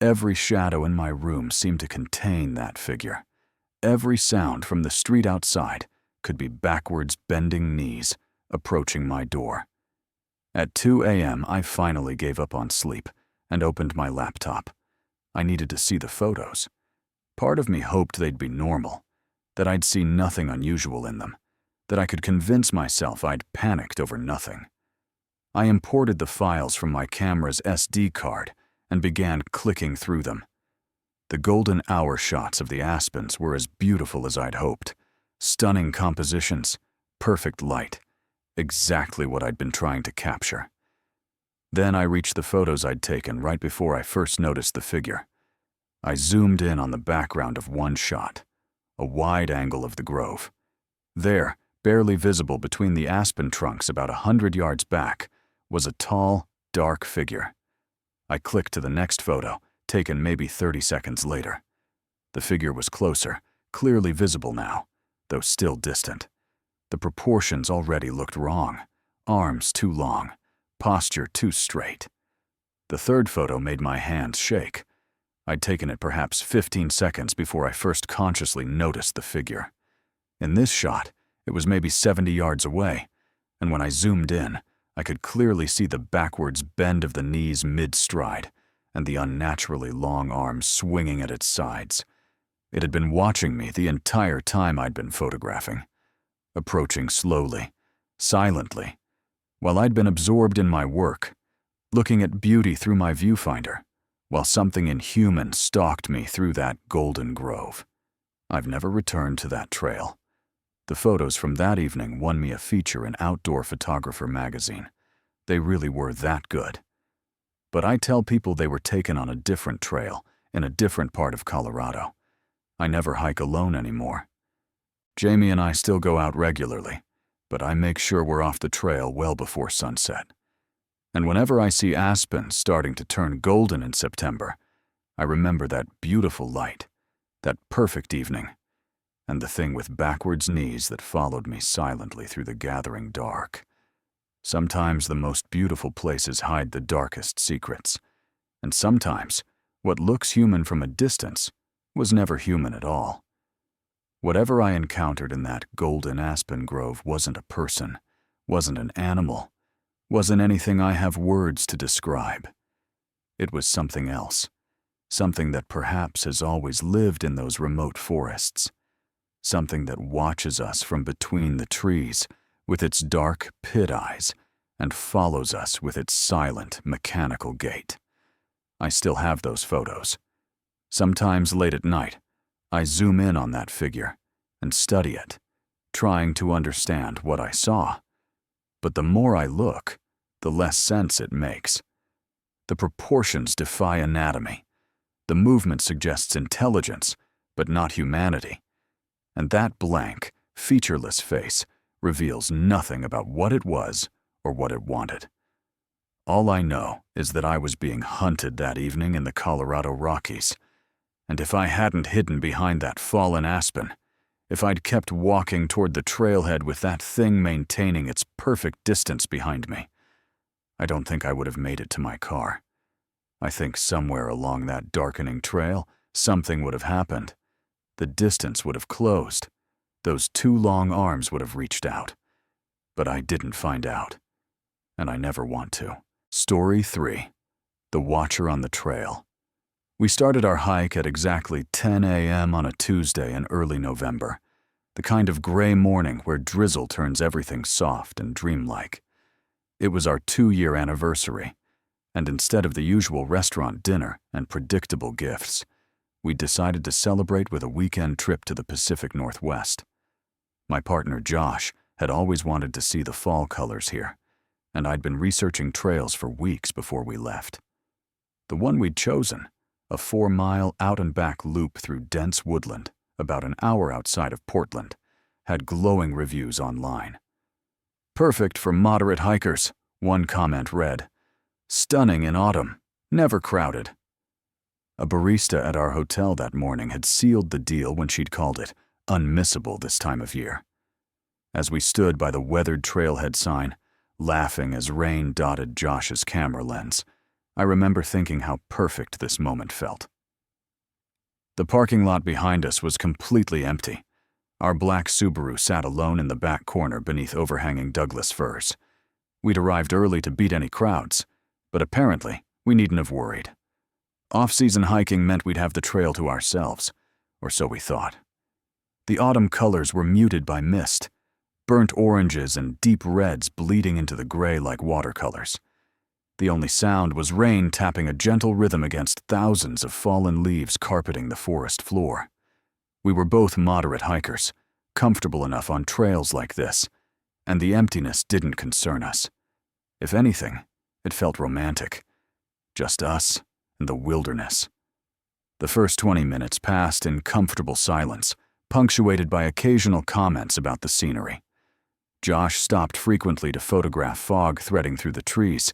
Speaker 1: Every shadow in my room seemed to contain that figure. Every sound from the street outside could be backwards bending knees approaching my door. At 2 a.m., I finally gave up on sleep and opened my laptop. I needed to see the photos. Part of me hoped they'd be normal, that I'd see nothing unusual in them, that I could convince myself I'd panicked over nothing. I imported the files from my camera's SD card and began clicking through them. The golden hour shots of the aspens were as beautiful as I'd hoped. Stunning compositions, perfect light, exactly what I'd been trying to capture. Then I reached the photos I'd taken right before I first noticed the figure. I zoomed in on the background of one shot, a wide angle of the grove. There, barely visible between the aspen trunks about 100 yards back, was a tall, dark figure. I clicked to the next photo, taken maybe 30 seconds later. The figure was closer, clearly visible now, though still distant. The proportions already looked wrong. Arms too long, posture too straight. The third photo made my hands shake. I'd taken it perhaps 15 seconds before I first consciously noticed the figure. In this shot, it was maybe 70 yards away, and when I zoomed in, I could clearly see the backwards bend of the knees mid-stride and the unnaturally long arms swinging at its sides. It had been watching me the entire time I'd been photographing, approaching slowly, silently, while I'd been absorbed in my work, looking at beauty through my viewfinder, while something inhuman stalked me through that golden grove. I've never returned to that trail. The photos from that evening won me a feature in Outdoor Photographer magazine. They really were that good. But I tell people they were taken on a different trail in a different part of Colorado. I never hike alone anymore. Jamie and I still go out regularly, but I make sure we're off the trail well before sunset. And whenever I see aspens starting to turn golden in September, I remember that beautiful light, that perfect evening, and the thing with backwards knees that followed me silently through the gathering dark. Sometimes the most beautiful places hide the darkest secrets, and sometimes what looks human from a distance was never human at all. Whatever I encountered in that golden aspen grove wasn't a person, wasn't an animal, wasn't anything I have words to describe. It was something else, something that perhaps has always lived in those remote forests, something that watches us from between the trees with its dark pit eyes and follows us with its silent, mechanical gait. I still have those photos. Sometimes late at night, I zoom in on that figure and study it, trying to understand what I saw. But the more I look, the less sense it makes. The proportions defy anatomy. The movement suggests intelligence, but not humanity. And that blank, featureless face reveals nothing about what it was or what it wanted. All I know is that I was being hunted that evening in the Colorado Rockies, and if I hadn't hidden behind that fallen aspen, if I'd kept walking toward the trailhead with that thing maintaining its perfect distance behind me, I don't think I would have made it to my car. I think somewhere along that darkening trail, something would have happened. The distance would have closed. Those two long arms would have reached out. But I didn't find out. And I never want to. Story 3. The Watcher on the Trail. We started our hike at exactly 10 a.m. on a Tuesday in early November, the kind of gray morning where drizzle turns everything soft and dreamlike. It was our 2-year anniversary, and instead of the usual restaurant dinner and predictable gifts, we decided to celebrate with a weekend trip to the Pacific Northwest. My partner Josh had always wanted to see the fall colors here, and I'd been researching trails for weeks before we left. The one we'd chosen, a 4-mile out-and-back loop through dense woodland, about an hour outside of Portland, had glowing reviews online. "Perfect for moderate hikers," one comment read. "Stunning in autumn, never crowded." A barista at our hotel that morning had sealed the deal when she'd called it unmissable this time of year. As we stood by the weathered trailhead sign, laughing as rain dotted Josh's camera lens, I remember thinking how perfect this moment felt. The parking lot behind us was completely empty. Our black Subaru sat alone in the back corner beneath overhanging Douglas firs. We'd arrived early to beat any crowds, but apparently we needn't have worried. Off-season hiking meant we'd have the trail to ourselves, or so we thought. The autumn colors were muted by mist, burnt oranges and deep reds bleeding into the gray like watercolors. The only sound was rain tapping a gentle rhythm against thousands of fallen leaves carpeting the forest floor. We were both moderate hikers, comfortable enough on trails like this, and the emptiness didn't concern us. If anything, it felt romantic. Just us and the wilderness. The first 20 minutes passed in comfortable silence, punctuated by occasional comments about the scenery. Josh stopped frequently to photograph fog threading through the trees,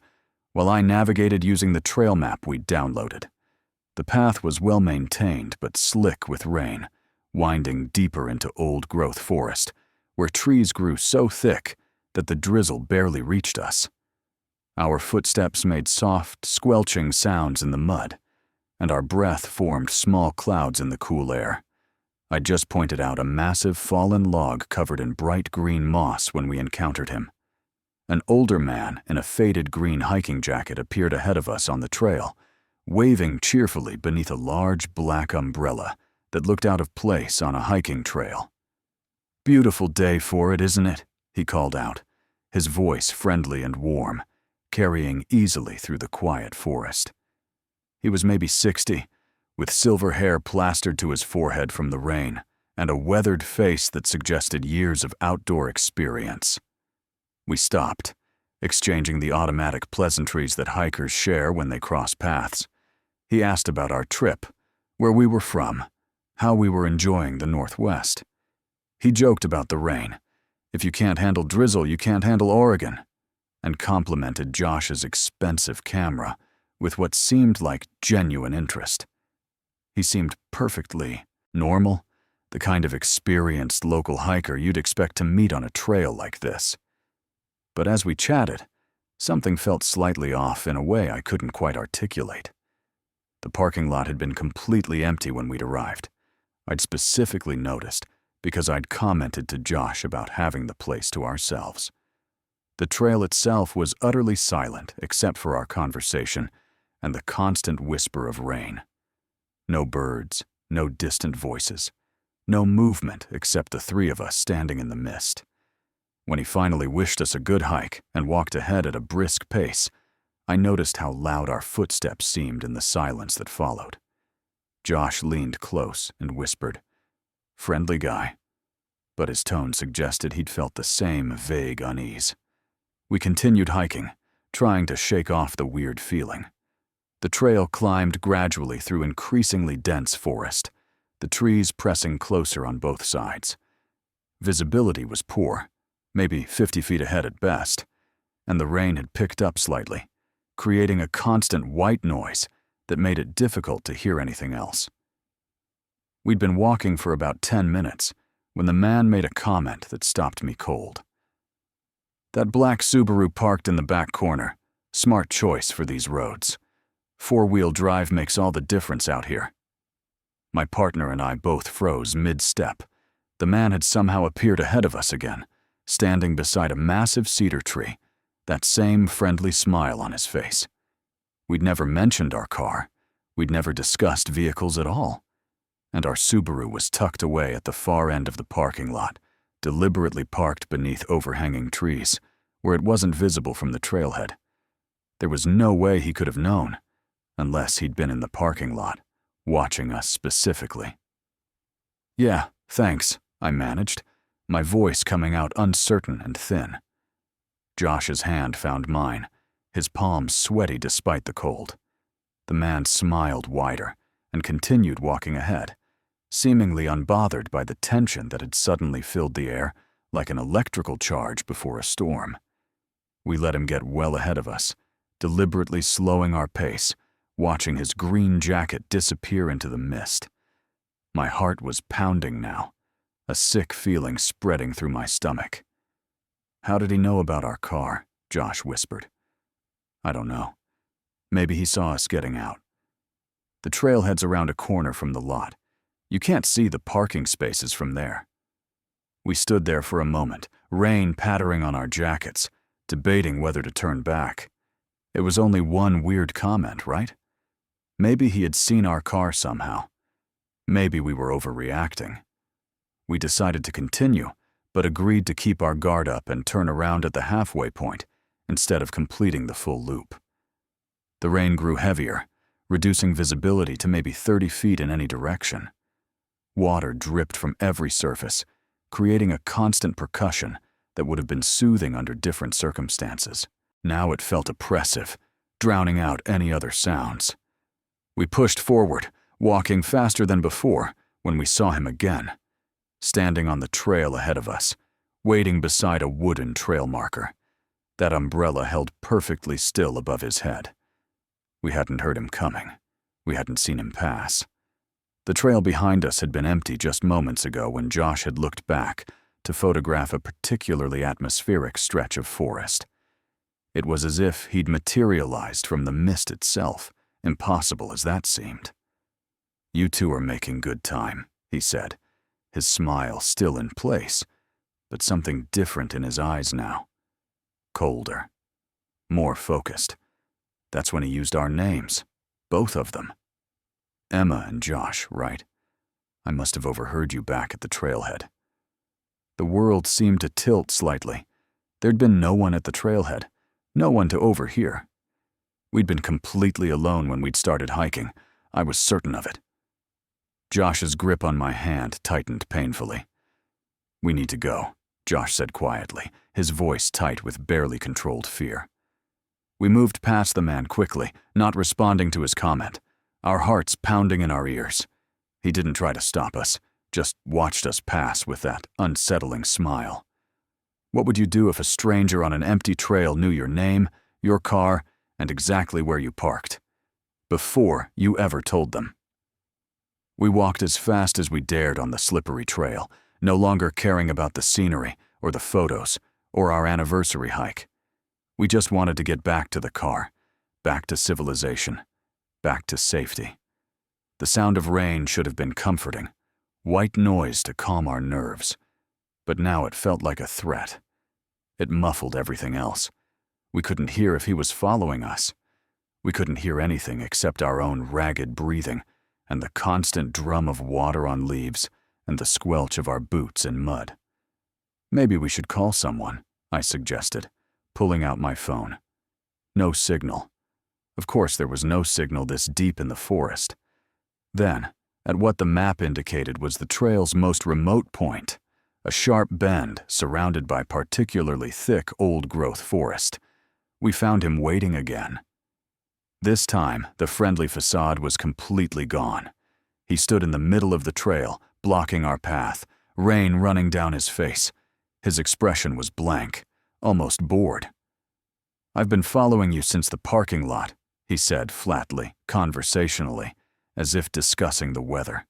Speaker 1: while I navigated using the trail map we'd downloaded. The path was well maintained but slick with rain, winding deeper into old-growth forest, where trees grew so thick that the drizzle barely reached us. Our footsteps made soft, squelching sounds in the mud, and our breath formed small clouds in the cool air. I just pointed out a massive fallen log covered in bright green moss when we encountered him. An older man in a faded green hiking jacket appeared ahead of us on the trail, waving cheerfully beneath a large black umbrella that looked out of place on a hiking trail. "Beautiful day for it, isn't it?" he called out, his voice friendly and warm, carrying easily through the quiet forest. He was maybe 60, with silver hair plastered to his forehead from the rain, and a weathered face that suggested years of outdoor experience. We stopped, exchanging the automatic pleasantries that hikers share when they cross paths. He asked about our trip, where we were from, how we were enjoying the Northwest. He joked about the rain. If you can't handle drizzle, you can't handle Oregon, and complimented Josh's expensive camera with what seemed like genuine interest. He seemed perfectly normal, the kind of experienced local hiker you'd expect to meet on a trail like this. But as we chatted, something felt slightly off in a way I couldn't quite articulate. The parking lot had been completely empty when we'd arrived. I'd specifically noticed because I'd commented to Josh about having the place to ourselves. The trail itself was utterly silent except for our conversation and the constant whisper of rain. No birds, no distant voices, no movement except the three of us standing in the mist. When he finally wished us a good hike and walked ahead at a brisk pace, I noticed how loud our footsteps seemed in the silence that followed. Josh leaned close and whispered, "Friendly guy," but his tone suggested he'd felt the same vague unease. We continued hiking, trying to shake off the weird feeling. The trail climbed gradually through increasingly dense forest, the trees pressing closer on both sides. Visibility was poor, maybe 50 feet ahead at best, and the rain had picked up slightly, creating a constant white noise that made it difficult to hear anything else. We'd been walking for about 10 minutes when the man made a comment that stopped me cold. "That black Subaru parked in the back corner. Smart choice for these roads. Four-wheel drive makes all the difference out here." My partner and I both froze mid-step. The man had somehow appeared ahead of us again, standing beside a massive cedar tree, that same friendly smile on his face. We'd never mentioned our car. We'd never discussed vehicles at all. And our Subaru was tucked away at the far end of the parking lot, deliberately parked beneath overhanging trees, where it wasn't visible from the trailhead. There was no way he could have known, unless he'd been in the parking lot, watching us specifically. "Yeah, thanks," I managed, my voice coming out uncertain and thin. Josh's hand found mine, his palms sweaty despite the cold. The man smiled wider and continued walking ahead, seemingly unbothered by the tension that had suddenly filled the air like an electrical charge before a storm. We let him get well ahead of us, deliberately slowing our pace, watching his green jacket disappear into the mist. My heart was pounding now, a sick feeling spreading through my stomach. "How did he know about our car?" Josh whispered. "I don't know. Maybe he saw us getting out. The trail heads around a corner from the lot. You can't see the parking spaces from there." We stood there for a moment, rain pattering on our jackets, debating whether to turn back. It was only one weird comment, right? Maybe he had seen our car somehow. Maybe we were overreacting. We decided to continue, but agreed to keep our guard up and turn around at the halfway point instead of completing the full loop. The rain grew heavier, reducing visibility to maybe 30 feet in any direction. Water dripped from every surface, creating a constant percussion that would have been soothing under different circumstances. Now it felt oppressive, drowning out any other sounds. We pushed forward, walking faster than before, when we saw him again, standing on the trail ahead of us, waiting beside a wooden trail marker. That umbrella held perfectly still above his head. We hadn't heard him coming. We hadn't seen him pass. The trail behind us had been empty just moments ago when Josh had looked back to photograph a particularly atmospheric stretch of forest. It was as if he'd materialized from the mist itself, impossible as that seemed. "You two are making good time," he said, his smile still in place, but something different in his eyes now. Colder. More focused. That's when he used our names, both of them. Emma and Josh, right? I must have overheard you back at the trailhead. The world seemed to tilt slightly. There'd been no one at the trailhead, no one to overhear. We'd been completely alone when we'd started hiking. I was certain of it. Josh's grip on my hand tightened painfully. "We need to go," Josh said quietly, his voice tight with barely controlled fear. We moved past the man quickly, not responding to his comment, our hearts pounding in our ears. He didn't try to stop us, just watched us pass with that unsettling smile. What would you do if a stranger on an empty trail knew your name, your car, and exactly where you parked, before you ever told them? We walked as fast as we dared on the slippery trail, no longer caring about the scenery or the photos or our anniversary hike. We just wanted to get back to the car, back to civilization, back to safety. The sound of rain should have been comforting, white noise to calm our nerves, but now it felt like a threat. It muffled everything else. We couldn't hear if he was following us. We couldn't hear anything except our own ragged breathing and the constant drum of water on leaves and the squelch of our boots in mud. "Maybe we should call someone," I suggested, pulling out my phone. No signal. Of course there was no signal this deep in the forest. Then, at what the map indicated was the trail's most remote point, a sharp bend surrounded by particularly thick old-growth forest, we found him waiting again. This time, the friendly facade was completely gone. He stood in the middle of the trail, blocking our path, rain running down his face. His expression was blank, almost bored. "I've been following you since the parking lot," he said flatly, conversationally, as if discussing the weather.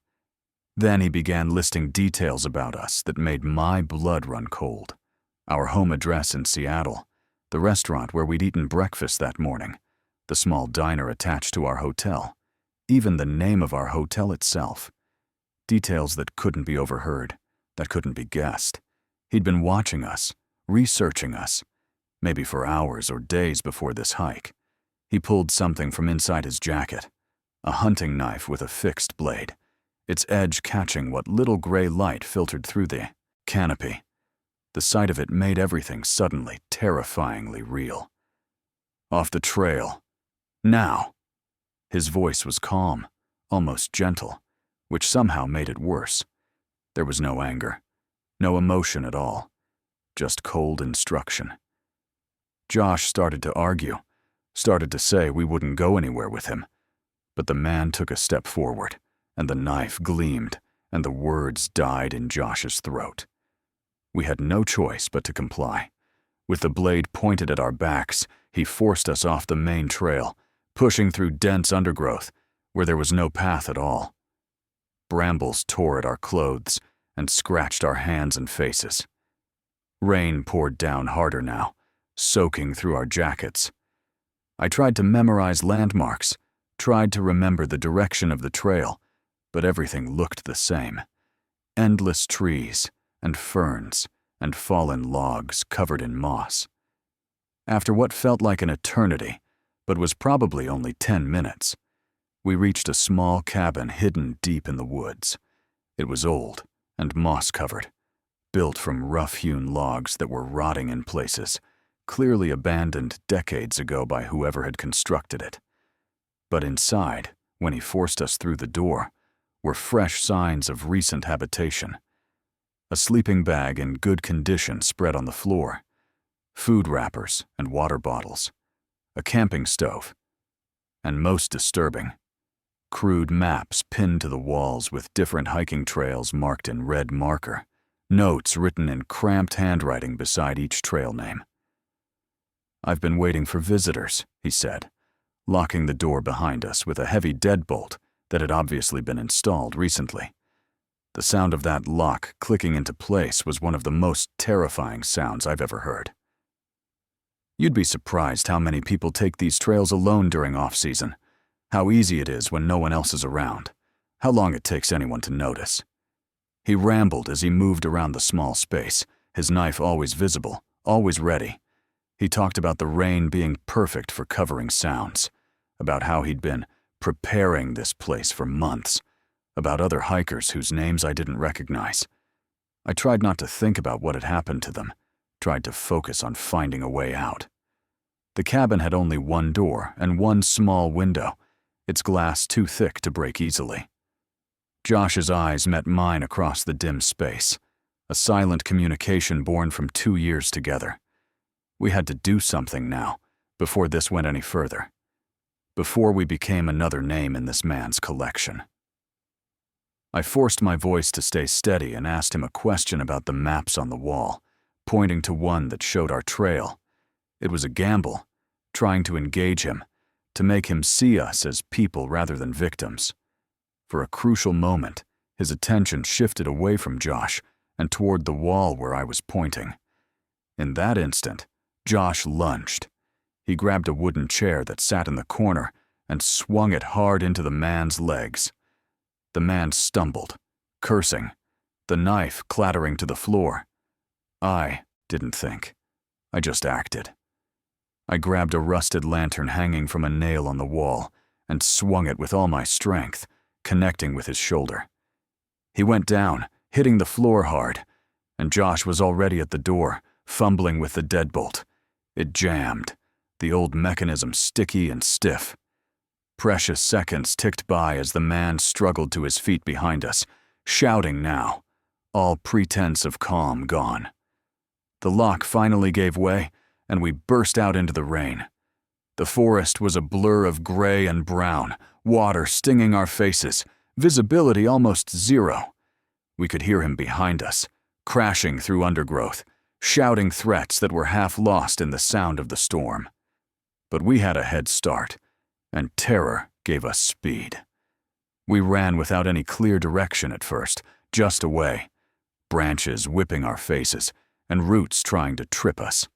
Speaker 1: Then he began listing details about us that made my blood run cold. Our home address in Seattle, the restaurant where we'd eaten breakfast that morning, the small diner attached to our hotel, even the name of our hotel itself. Details that couldn't be overheard, that couldn't be guessed. He'd been watching us, researching us, maybe for hours or days before this hike. He pulled something from inside his jacket, a hunting knife with a fixed blade, its edge catching what little gray light filtered through the canopy. The sight of it made everything suddenly terrifyingly real. "Off the trail. Now." His voice was calm, almost gentle, which somehow made it worse. There was no anger, no emotion at all, just cold instruction. Josh started to argue, started to say we wouldn't go anywhere with him, but the man took a step forward, and the knife gleamed, and the words died in Josh's throat. We had no choice but to comply. With the blade pointed at our backs, he forced us off the main trail, pushing through dense undergrowth where there was no path at all. Brambles tore at our clothes and scratched our hands and faces. Rain poured down harder now, soaking through our jackets. I tried to memorize landmarks, tried to remember the direction of the trail, but everything looked the same. Endless trees and ferns and fallen logs covered in moss. After what felt like an eternity, but was probably only 10 minutes, we reached a small cabin hidden deep in the woods. It was old and moss-covered, built from rough-hewn logs that were rotting in places, clearly abandoned decades ago by whoever had constructed it. But inside, when he forced us through the door, were fresh signs of recent habitation. A sleeping bag in good condition spread on the floor, food wrappers and water bottles, a camping stove, and most disturbing, crude maps pinned to the walls with different hiking trails marked in red marker, notes written in cramped handwriting beside each trail name. "I've been waiting for visitors," he said, locking the door behind us with a heavy deadbolt that had obviously been installed recently. The sound of that lock clicking into place was one of the most terrifying sounds I've ever heard. "You'd be surprised how many people take these trails alone during off-season, how easy it is when no one else is around, how long it takes anyone to notice." He rambled as he moved around the small space, his knife always visible, always ready. He talked about the rain being perfect for covering sounds, about how he'd been preparing this place for months, about other hikers whose names I didn't recognize. I tried not to think about what had happened to them, tried to focus on finding a way out. The cabin had only one door and one small window, its glass too thick to break easily. Josh's eyes met mine across the dim space, a silent communication born from 2 years together. We had to do something now, before this went any further. Before we became another name in this man's collection. I forced my voice to stay steady and asked him a question about the maps on the wall, pointing to one that showed our trail. It was a gamble, trying to engage him, to make him see us as people rather than victims. For a crucial moment, his attention shifted away from Josh and toward the wall where I was pointing. In that instant, Josh lunged. He grabbed a wooden chair that sat in the corner and swung it hard into the man's legs. The man stumbled, cursing, the knife clattering to the floor. I didn't think. I just acted. I grabbed a rusted lantern hanging from a nail on the wall and swung it with all my strength, connecting with his shoulder. He went down, hitting the floor hard, and Josh was already at the door, fumbling with the deadbolt. It jammed, the old mechanism sticky and stiff. Precious seconds ticked by as the man struggled to his feet behind us, shouting now, all pretense of calm gone. The lock finally gave way, and we burst out into the rain. The forest was a blur of gray and brown, water stinging our faces, visibility almost zero. We could hear him behind us, crashing through undergrowth, shouting threats that were half lost in the sound of the storm. But we had a head start, and terror gave us speed. We ran without any clear direction at first, just away, branches whipping our faces, and roots trying to trip us.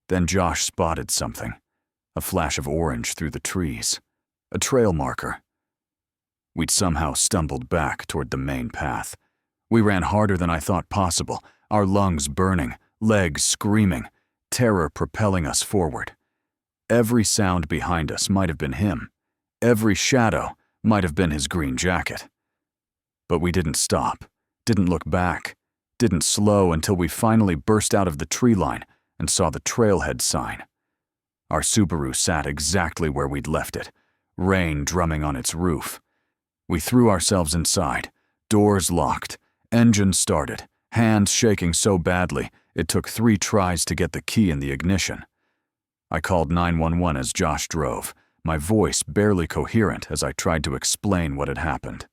Speaker 1: Then Josh spotted something, a flash of orange through the trees, a trail marker. We'd somehow stumbled back toward the main path. We ran harder than I thought possible, our lungs burning, legs screaming, terror propelling us forward. Every sound behind us might have been him. Every shadow might have been his green jacket. But we didn't stop, didn't look back, didn't slow until we finally burst out of the tree line and saw the trailhead sign. Our Subaru sat exactly where we'd left it, rain drumming on its roof. We threw ourselves inside, doors locked, engine started, hands shaking so badly it took 3 tries to get the key in the ignition. I called 911 as Josh drove, my voice barely coherent as I tried to explain what had happened.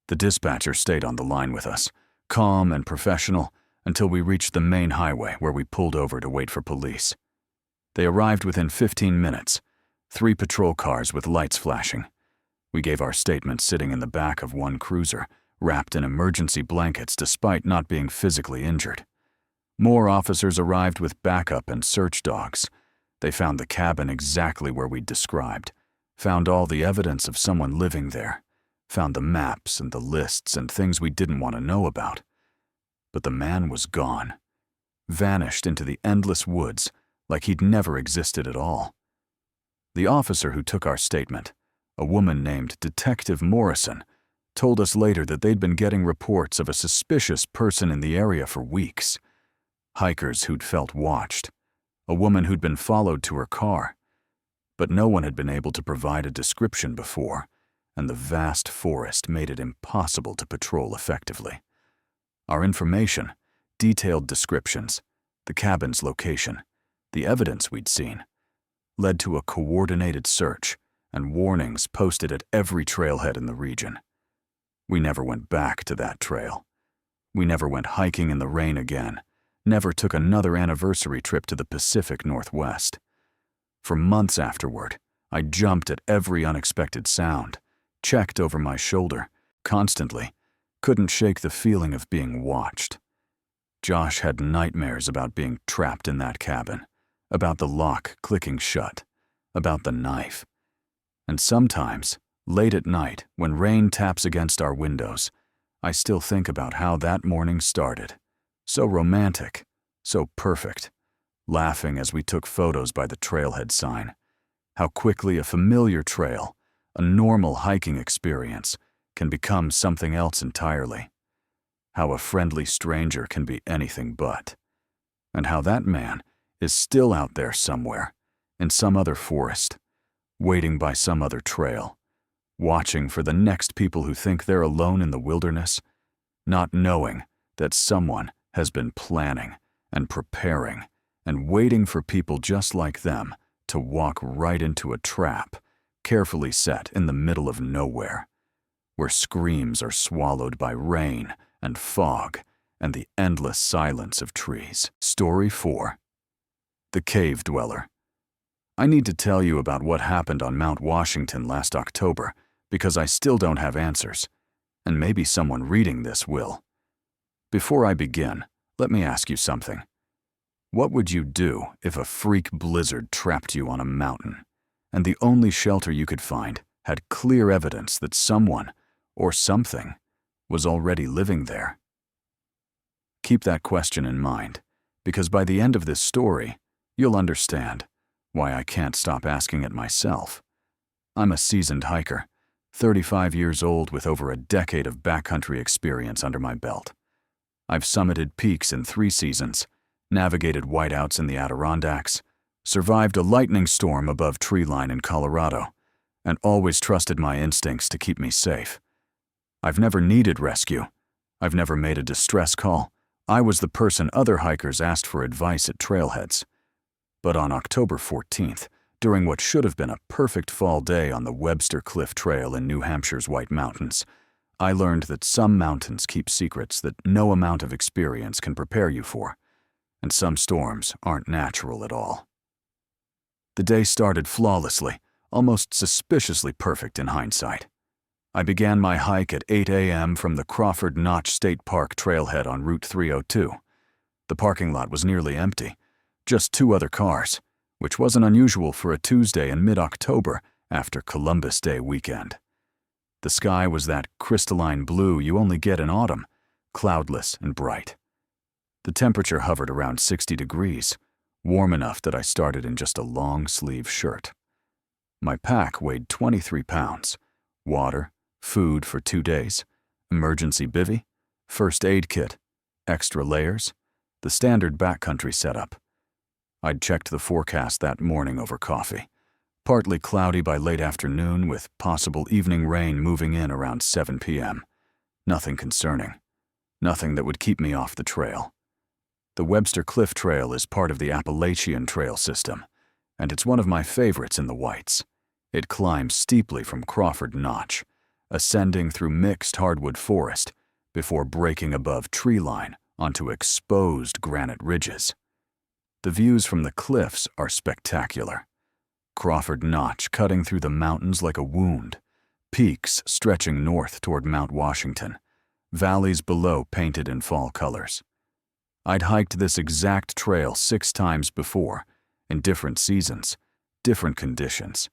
Speaker 1: The dispatcher stayed on the line with us, calm and professional, until we reached the main highway where we pulled over to wait for police. They arrived within 15 minutes, 3 patrol cars with lights flashing. We gave our statements sitting in the back of one cruiser, wrapped in emergency blankets despite not being physically injured. More officers arrived with backup and search dogs. They found the cabin exactly where we'd described, found all the evidence of someone living there, found the maps and the lists and things we didn't want to know about. But the man was gone, vanished into the endless woods like he'd never existed at all. The officer who took our statement, a woman named Detective Morrison, told us later that they'd been getting reports of a suspicious person in the area for weeks. Hikers who'd felt watched, a woman who'd been followed to her car. But no one had been able to provide a description before, and the vast forest made it impossible to patrol effectively. Our information, detailed descriptions, the cabin's location, the evidence we'd seen, led to a coordinated search and warnings posted at every trailhead in the region. We never went back to that trail. We never went hiking in the rain again, never took another anniversary trip to the Pacific Northwest. For months afterward, I jumped at every unexpected sound, checked over my shoulder, constantly, couldn't shake the feeling of being watched. Josh had nightmares about being trapped in that cabin, about the lock clicking shut, about the knife. And sometimes, late at night, when rain taps against our windows, I still think about how that morning started. So romantic, so perfect, laughing as we took photos by the trailhead sign. How quickly a familiar trail, a normal hiking experience, can become something else entirely. How a friendly stranger can be anything but. And how that man is still out there somewhere, in some other forest, waiting by some other trail, watching for the next people who think they're alone in the wilderness, not knowing that someone has been planning and preparing and waiting for people just like them to walk right into a trap carefully set in the middle of nowhere, where screams are swallowed by rain and fog and the endless silence of trees. Story 4. The Cave Dweller. I need to tell you about what happened on Mount Washington last October because I still don't have answers, and maybe someone reading this will. Before I begin, let me ask you something. What would you do if a freak blizzard trapped you on a mountain, and the only shelter you could find had clear evidence that someone, or something, was already living there? Keep that question in mind, because by the end of this story, you'll understand why I can't stop asking it myself. I'm a seasoned hiker, 35 years old with over a decade of backcountry experience under my belt. I've summited peaks in 3 seasons, navigated whiteouts in the Adirondacks, survived a lightning storm above treeline in Colorado, and always trusted my instincts to keep me safe. I've never needed rescue. I've never made a distress call. I was the person other hikers asked for advice at trailheads. But on October 14th, during what should have been a perfect fall day on the Webster Cliff Trail in New Hampshire's White Mountains, I learned that some mountains keep secrets that no amount of experience can prepare you for, and some storms aren't natural at all. The day started flawlessly, almost suspiciously perfect in hindsight. I began my hike at 8 a.m. from the Crawford Notch State Park trailhead on Route 302. The parking lot was nearly empty, just 2 other cars, which wasn't unusual for a Tuesday in mid-October after Columbus Day weekend. The sky was that crystalline blue you only get in autumn, cloudless and bright. The temperature hovered around 60 degrees, warm enough that I started in just a long-sleeve shirt. My pack weighed 23 pounds, water, food for 2 days, emergency bivvy, first aid kit, extra layers, the standard backcountry setup. I'd checked the forecast that morning over coffee. Partly cloudy by late afternoon with possible evening rain moving in around 7 p.m. Nothing concerning. Nothing that would keep me off the trail. The Webster Cliff Trail is part of the Appalachian Trail system, and it's one of my favorites in the Whites. It climbs steeply from Crawford Notch, ascending through mixed hardwood forest before breaking above treeline onto exposed granite ridges. The views from the cliffs are spectacular. Crawford Notch cutting through the mountains like a wound, peaks stretching north toward Mount Washington, valleys below painted in fall colors. I'd hiked this exact trail 6 times before, in different seasons, different conditions.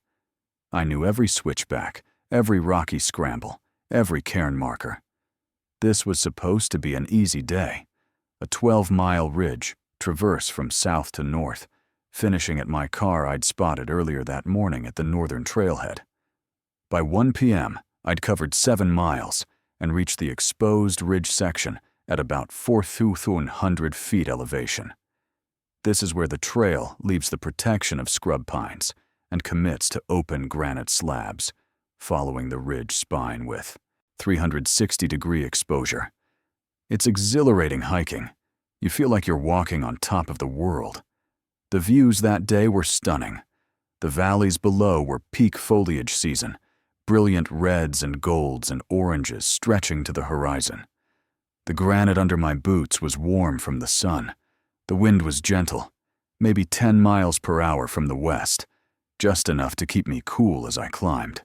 Speaker 1: I knew every switchback, every rocky scramble, every cairn marker. This was supposed to be an easy day, a 12-mile ridge, traverse from south to north, finishing at my car I'd spotted earlier that morning at the northern trailhead. By 1 p.m., I'd covered 7 miles and reached the exposed ridge section at about 4,200 feet elevation. This is where the trail leaves the protection of scrub pines and commits to open granite slabs, following the ridge spine with 360-degree exposure. It's exhilarating hiking. You feel like you're walking on top of the world. The views that day were stunning. The valleys below were peak foliage season, brilliant reds and golds and oranges stretching to the horizon. The granite under my boots was warm from the sun. The wind was gentle, maybe 10 miles per hour from the west, just enough to keep me cool as I climbed.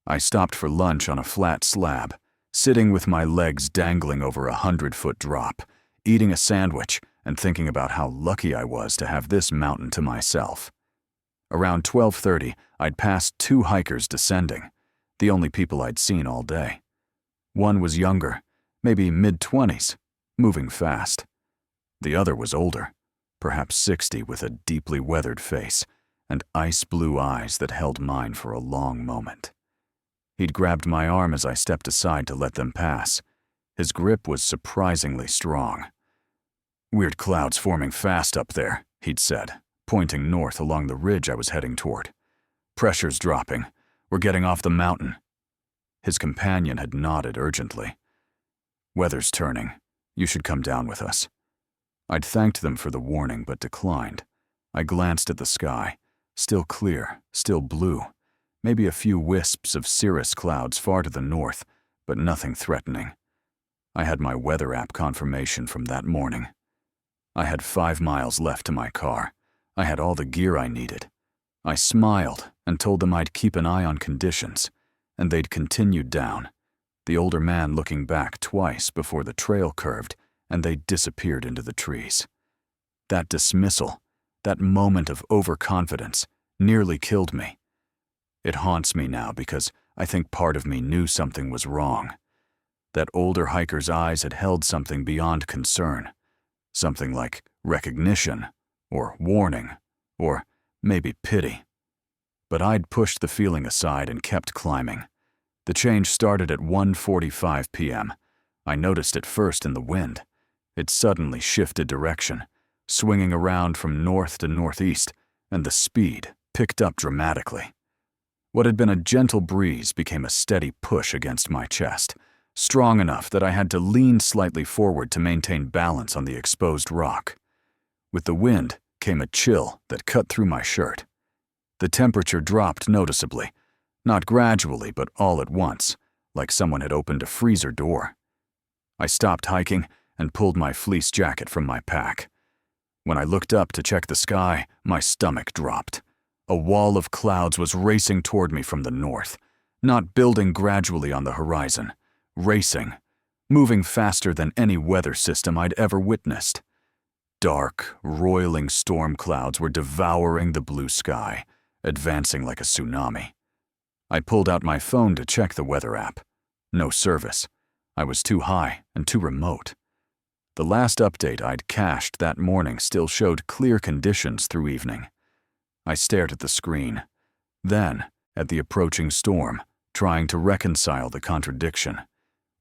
Speaker 1: I stopped for lunch on a flat slab, sitting with my legs dangling over a 100-foot drop, eating a sandwich and thinking about how lucky I was to have this mountain to myself. Around 12:30, I'd passed 2 hikers descending, the only people I'd seen all day. One was younger, maybe mid-20s, moving fast. The other was older, perhaps 60, with a deeply weathered face and ice-blue eyes that held mine for a long moment. He'd grabbed my arm as I stepped aside to let them pass. His grip was surprisingly strong. "Weird clouds forming fast up there," he'd said, pointing north along the ridge I was heading toward. "Pressure's dropping. We're getting off the mountain." His companion had nodded urgently. "Weather's turning. You should come down with us." I'd thanked them for the warning but declined. I glanced at the sky. Still clear, still blue. Maybe a few wisps of cirrus clouds far to the north, but nothing threatening. I had my weather app confirmation from that morning. I had 5 miles left to my car. I had all the gear I needed. I smiled and told them I'd keep an eye on conditions, and they'd continued down, the older man looking back twice before the trail curved and they disappeared into the trees. That dismissal, that moment of overconfidence, nearly killed me. It haunts me now because I think part of me knew something was wrong. That older hiker's eyes had held something beyond concern. Something like recognition, or warning, or maybe pity. But I'd pushed the feeling aside and kept climbing. The change started at 1:45 p.m. I noticed it first in the wind. It suddenly shifted direction, swinging around from north to northeast, and the speed picked up dramatically. What had been a gentle breeze became a steady push against my chest, strong enough that I had to lean slightly forward to maintain balance on the exposed rock. With the wind came a chill that cut through my shirt. The temperature dropped noticeably, not gradually but all at once, like someone had opened a freezer door. I stopped hiking and pulled my fleece jacket from my pack. When I looked up to check the sky, my stomach dropped. A wall of clouds was racing toward me from the north, not building gradually on the horizon, racing, moving faster than any weather system I'd ever witnessed. Dark, roiling storm clouds were devouring the blue sky, advancing like a tsunami. I pulled out my phone to check the weather app. No service. I was too high and too remote. The last update I'd cached that morning still showed clear conditions through evening. I stared at the screen, then at the approaching storm, trying to reconcile the contradiction.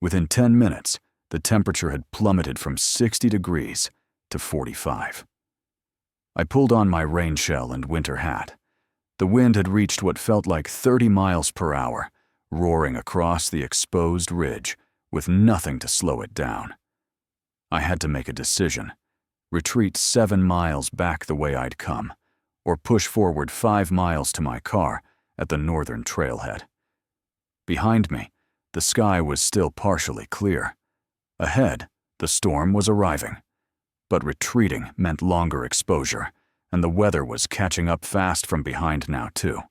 Speaker 1: Within 10 minutes, the temperature had plummeted from 60 degrees to 45. I pulled on my rain shell and winter hat. The wind had reached what felt like 30 miles per hour, roaring across the exposed ridge, with nothing to slow it down. I had to make a decision: retreat 7 miles back the way I'd come, or push forward 5 miles to my car at the northern trailhead. Behind me, the sky was still partially clear. Ahead, the storm was arriving. But retreating meant longer exposure, and the weather was catching up fast from behind now too.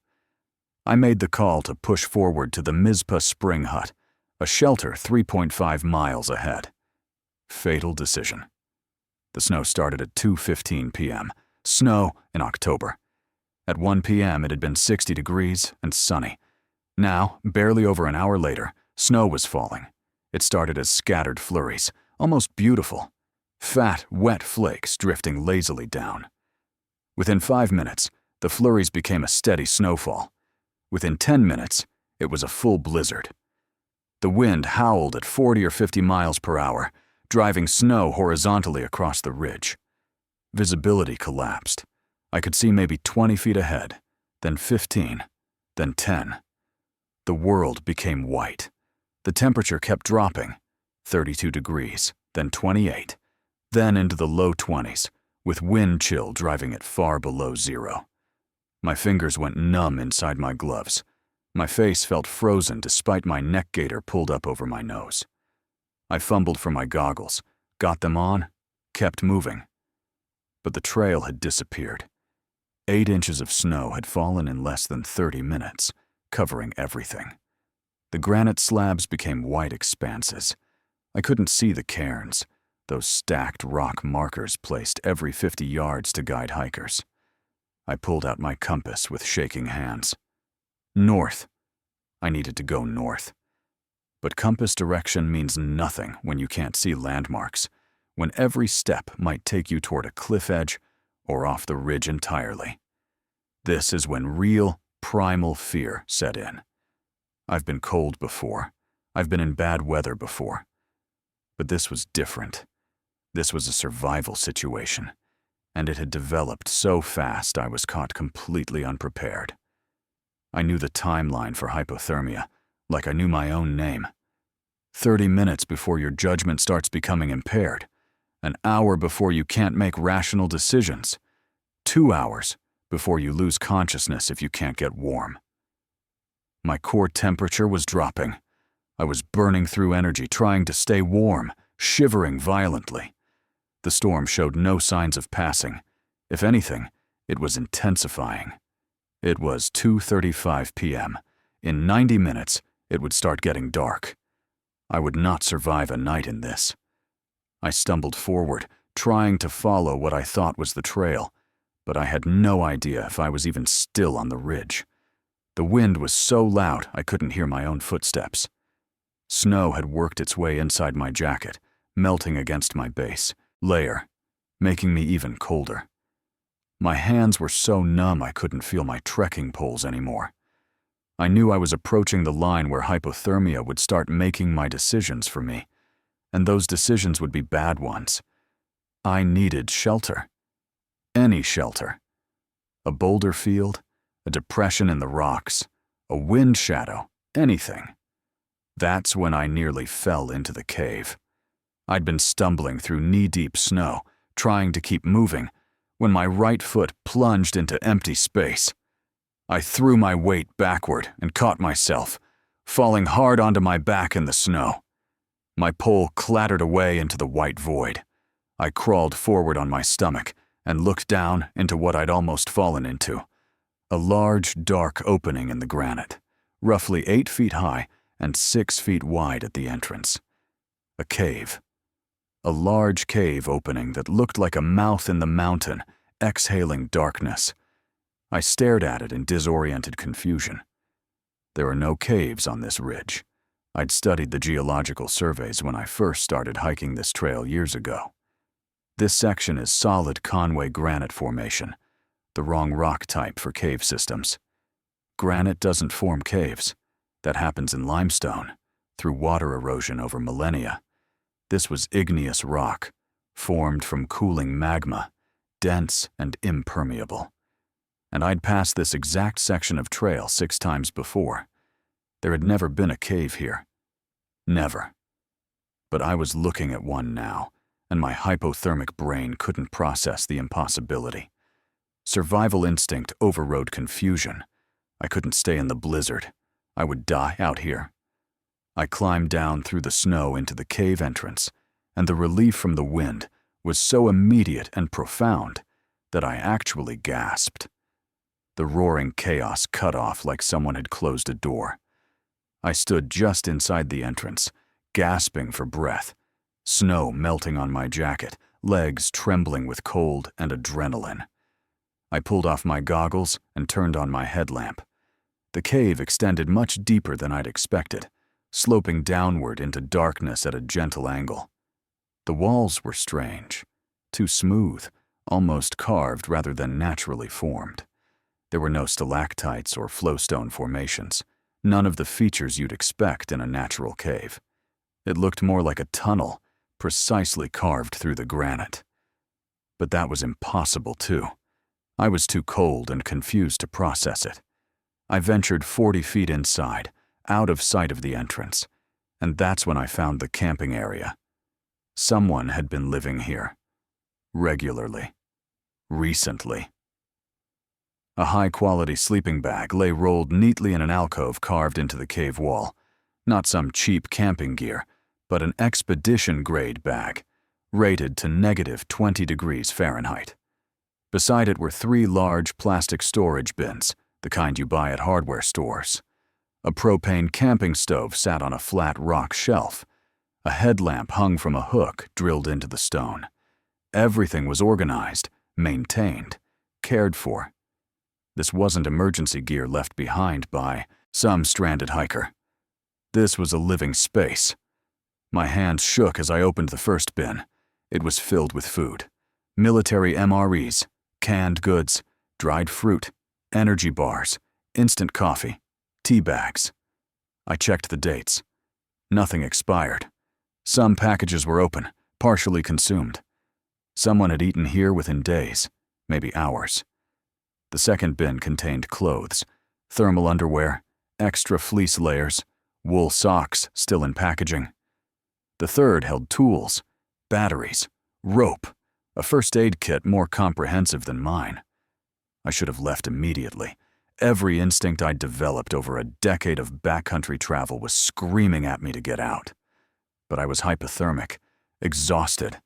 Speaker 1: I made the call to push forward to the Mizpah Spring Hut, a shelter 3.5 miles ahead. Fatal decision. The snow started at 2:15 p.m., snow in October. At 1 p.m. it had been 60 degrees and sunny. Now, barely over an hour later, snow was falling. It started as scattered flurries, almost beautiful. Fat, wet flakes drifting lazily down. Within 5 minutes, the flurries became a steady snowfall. Within 10 minutes, it was a full blizzard. The wind howled at 40 or 50 miles per hour, driving snow horizontally across the ridge. Visibility collapsed. I could see maybe 20 feet ahead, then 15, then 10. The world became white. The temperature kept dropping, 32 degrees, then 28, then into the low 20s, with wind chill driving it far below zero. My fingers went numb inside my gloves. My face felt frozen despite my neck gaiter pulled up over my nose. I fumbled for my goggles, got them on, kept moving. But the trail had disappeared. 8 inches of snow had fallen in less than 30 minutes, covering everything. The granite slabs became white expanses. I couldn't see the cairns, those stacked rock markers placed every 50 yards to guide hikers. I pulled out my compass with shaking hands. North. I needed to go north. But compass direction means nothing when you can't see landmarks, when every step might take you toward a cliff edge or off the ridge entirely. This is when real, primal fear set in. I've been cold before. I've been in bad weather before. But this was different. This was a survival situation. and it had developed so fast I was caught completely unprepared. I knew the timeline for hypothermia, like I knew my own name. 30 minutes before your judgment starts becoming impaired, an hour before you can't make rational decisions, 2 hours before you lose consciousness if you can't get warm. My core temperature was dropping. I was burning through energy trying to stay warm, shivering violently. The storm showed no signs of passing. If anything, it was intensifying. It was 2:35 p.m. In 90 minutes, it would start getting dark. I would not survive a night in this. I stumbled forward, trying to follow what I thought was the trail, but I had no idea if I was even still on the ridge. The wind was so loud I couldn't hear my own footsteps. Snow had worked its way inside my jacket, melting against my base layer, making me even colder. My hands were so numb I couldn't feel my trekking poles anymore. I knew I was approaching the line where hypothermia would start making my decisions for me, and those decisions would be bad ones. I needed shelter. Any shelter. A boulder field, a depression in the rocks, a wind shadow, anything. That's when I nearly fell into the cave. I'd been stumbling through knee-deep snow, trying to keep moving, when my right foot plunged into empty space. I threw my weight backward and caught myself, falling hard onto my back in the snow. My pole clattered away into the white void. I crawled forward on my stomach and looked down into what I'd almost fallen into. A large, dark opening in the granite, roughly 8 feet high and 6 feet wide at the entrance. A cave. A large cave opening that looked like a mouth in the mountain, exhaling darkness. I stared at it in disoriented confusion. There are no caves on this ridge. I'd studied the geological surveys when I first started hiking this trail years ago. This section is solid Conway granite formation, the wrong rock type for cave systems. Granite doesn't form caves. That happens in limestone, through water erosion over millennia. This was igneous rock, formed from cooling magma, dense and impermeable. And I'd passed this exact section of trail 6 times before. There had never been a cave here. Never. But I was looking at one now, and my hypothermic brain couldn't process the impossibility. Survival instinct overrode confusion. I couldn't stay in the blizzard. I would die out here. I climbed down through the snow into the cave entrance, and the relief from the wind was so immediate and profound that I actually gasped. The roaring chaos cut off like someone had closed a door. I stood just inside the entrance, gasping for breath, snow melting on my jacket, legs trembling with cold and adrenaline. I pulled off my goggles and turned on my headlamp. The cave extended much deeper than I'd expected, sloping downward into darkness at a gentle angle. The walls were strange, too smooth, almost carved rather than naturally formed. There were no stalactites or flowstone formations, none of the features you'd expect in a natural cave. It looked more like a tunnel, precisely carved through the granite. But that was impossible too. I was too cold and confused to process it. I ventured 40 feet inside, out of sight of the entrance, and that's when I found the camping area. Someone had been living here. Regularly. Recently. A high-quality sleeping bag lay rolled neatly in an alcove carved into the cave wall. Not some cheap camping gear, but an expedition-grade bag, rated to -20 degrees Fahrenheit. Beside it were 3 large plastic storage bins, the kind you buy at hardware stores. A propane camping stove sat on a flat rock shelf. A headlamp hung from a hook drilled into the stone. Everything was organized, maintained, cared for. This wasn't emergency gear left behind by some stranded hiker. This was a living space. My hands shook as I opened the first bin. It was filled with food. Military MREs, canned goods, dried fruit, energy bars, instant coffee, tea bags. I checked the dates. Nothing expired. Some packages were open, partially consumed. Someone had eaten here within days, maybe hours. The second bin contained clothes, thermal underwear, extra fleece layers, wool socks still in packaging. The third held tools, batteries, rope, a first aid kit more comprehensive than mine. I should have left immediately. Every instinct I'd developed over a decade of backcountry travel was screaming at me to get out. But I was hypothermic, exhausted,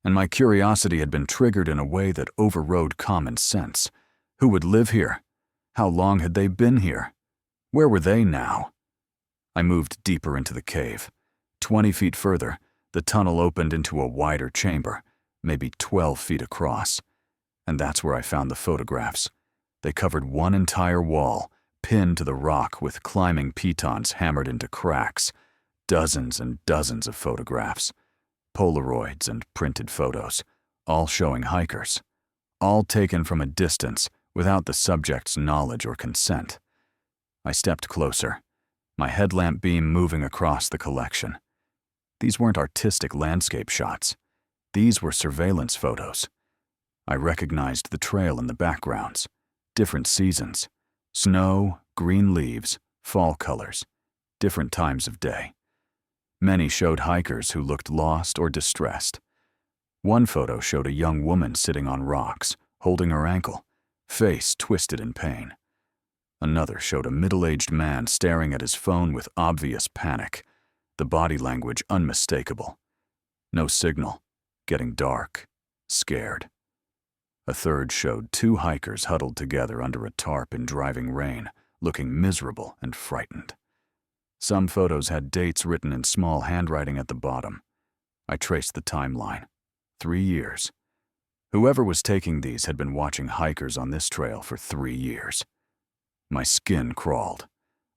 Speaker 1: and my curiosity had been triggered in a way that overrode common sense. Who would live here? How long had they been here? Where were they now? I moved deeper into the cave. 20 feet further, the tunnel opened into a wider chamber, maybe 12 feet across. And that's where I found the photographs. They covered one entire wall, pinned to the rock with climbing pitons hammered into cracks. Dozens and dozens of photographs. Polaroids and printed photos, all showing hikers. All taken from a distance without the subject's knowledge or consent. I stepped closer, my headlamp beam moving across the collection. These weren't artistic landscape shots. These were surveillance photos. I recognized the trail in the backgrounds. Different seasons. Snow, green leaves, fall colors. Different times of day. Many showed hikers who looked lost or distressed. One photo showed a young woman sitting on rocks, holding her ankle, face twisted in pain. Another showed a middle-aged man staring at his phone with obvious panic, the body language unmistakable. No signal, getting dark, scared. A third showed two hikers huddled together under a tarp in driving rain, looking miserable and frightened. Some photos had dates written in small handwriting at the bottom. I traced the timeline. 3 years. Whoever was taking these had been watching hikers on this trail for 3 years. My skin crawled.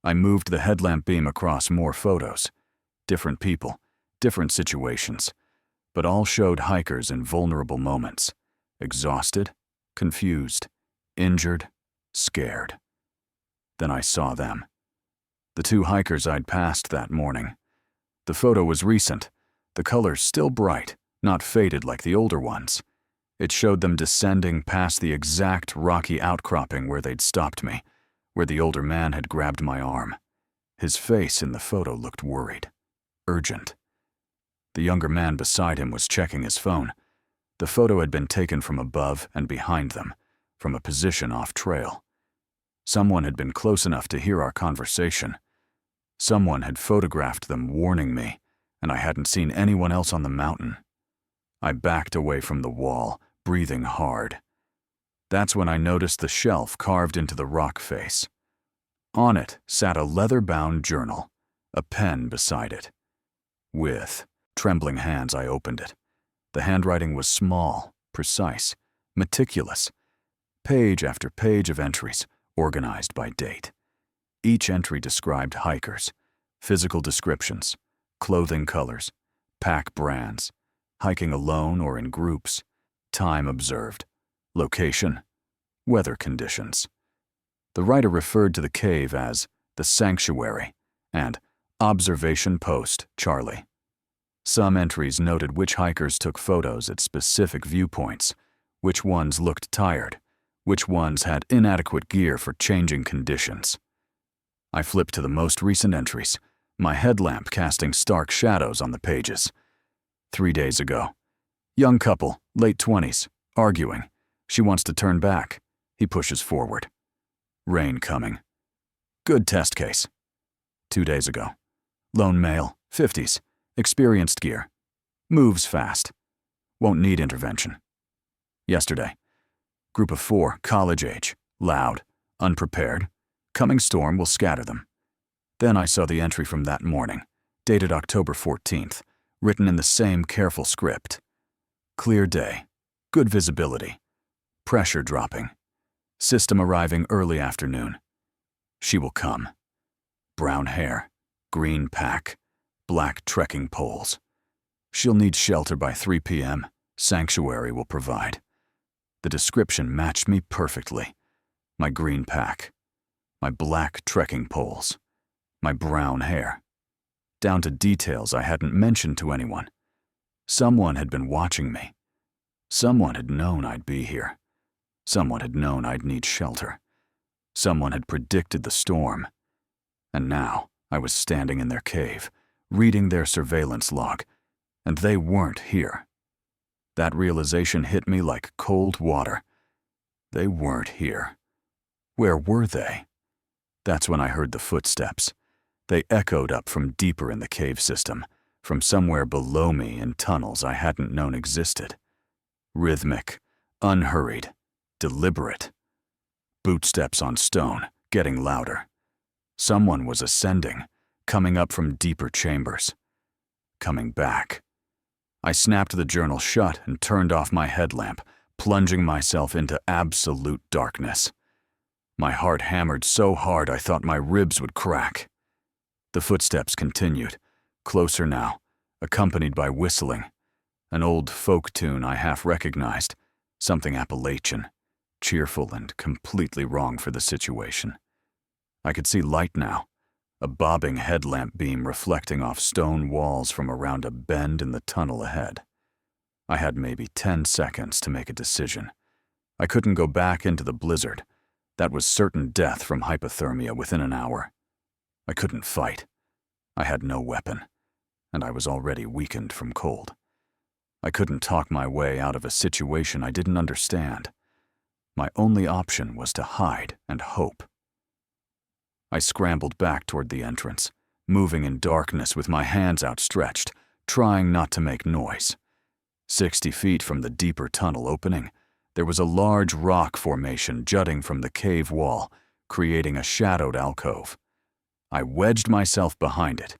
Speaker 1: I moved the headlamp beam across more photos. Different people, different situations, but all showed hikers in vulnerable moments. Exhausted, confused, injured, scared. Then I saw them. The two hikers I'd passed that morning. The photo was recent, the colors still bright, not faded like the older ones. It showed them descending past the exact rocky outcropping where they'd stopped me, where the older man had grabbed my arm. His face in the photo looked worried, urgent. The younger man beside him was checking his phone. The photo had been taken from above and behind them, from a position off trail. Someone had been close enough to hear our conversation. Someone had photographed them warning me, and I hadn't seen anyone else on the mountain. I backed away from the wall, breathing hard. That's when I noticed the shelf carved into the rock face. On it sat a leather-bound journal, a pen beside it. With trembling hands, I opened it. The handwriting was small, precise, meticulous. Page after page of entries, organized by date. Each entry described hikers, physical descriptions, clothing colors, pack brands, hiking alone or in groups, time observed, location, weather conditions. The writer referred to the cave as the Sanctuary and Observation Post Charlie. Some entries noted which hikers took photos at specific viewpoints, which ones looked tired, which ones had inadequate gear for changing conditions. I flipped to the most recent entries, my headlamp casting stark shadows on the pages. 3 days ago. Young couple, late 20s, arguing. She wants to turn back. He pushes forward. Rain coming. Good test case. 2 days ago. Lone male, 50s, experienced gear. Moves fast. Won't need intervention. Yesterday. Group of 4, college age, loud, unprepared. Coming storm will scatter them. Then I saw the entry from that morning, dated October 14th, written in the same careful script. Clear day, good visibility, pressure dropping, system arriving early afternoon. She will come. Brown hair, green pack, black trekking poles. She'll need shelter by 3 p.m. Sanctuary will provide. The description matched me perfectly. My green pack, my black trekking poles, my brown hair. Down to details I hadn't mentioned to anyone. Someone had been watching me. Someone had known I'd be here. Someone had known I'd need shelter. Someone had predicted the storm. And now I was standing in their cave, reading their surveillance log, and they weren't here. That realization hit me like cold water. They weren't here. Where were they? That's when I heard the footsteps. They echoed up from deeper in the cave system, from somewhere below me in tunnels I hadn't known existed. Rhythmic, unhurried, deliberate. Bootsteps on stone, getting louder. Someone was ascending, coming up from deeper chambers. Coming back. I snapped the journal shut and turned off my headlamp, plunging myself into absolute darkness. My heart hammered so hard I thought my ribs would crack. The footsteps continued, closer now, accompanied by whistling. An old folk tune I half recognized, something Appalachian, cheerful and completely wrong for the situation. I could see light now, a bobbing headlamp beam reflecting off stone walls from around a bend in the tunnel ahead. I had maybe 10 seconds to make a decision. I couldn't go back into the blizzard. That was certain death from hypothermia within an hour. I couldn't fight. I had no weapon, and I was already weakened from cold. I couldn't talk my way out of a situation I didn't understand. My only option was to hide and hope. I scrambled back toward the entrance, moving in darkness with my hands outstretched, trying not to make noise. 60 feet from the deeper tunnel opening, there was a large rock formation jutting from the cave wall, creating a shadowed alcove. I wedged myself behind it,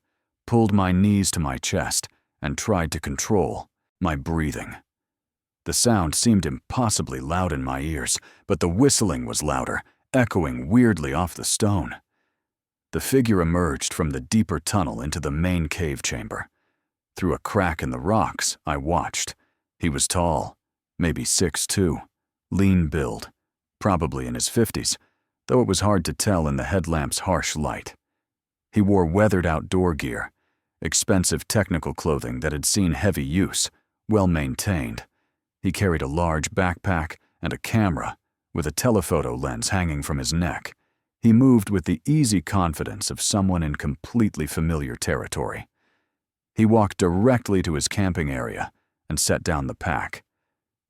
Speaker 1: pulled my knees to my chest, and tried to control my breathing. The sound seemed impossibly loud in my ears, but the whistling was louder, echoing weirdly off the stone. The figure emerged from the deeper tunnel into the main cave chamber. Through a crack in the rocks, I watched. He was tall, maybe 6'2", lean build, probably in his 50s, though it was hard to tell in the headlamp's harsh light. He wore weathered outdoor gear, expensive technical clothing that had seen heavy use, well maintained. He carried a large backpack and a camera, with a telephoto lens hanging from his neck. He moved with the easy confidence of someone in completely familiar territory. He walked directly to his camping area and set down the pack.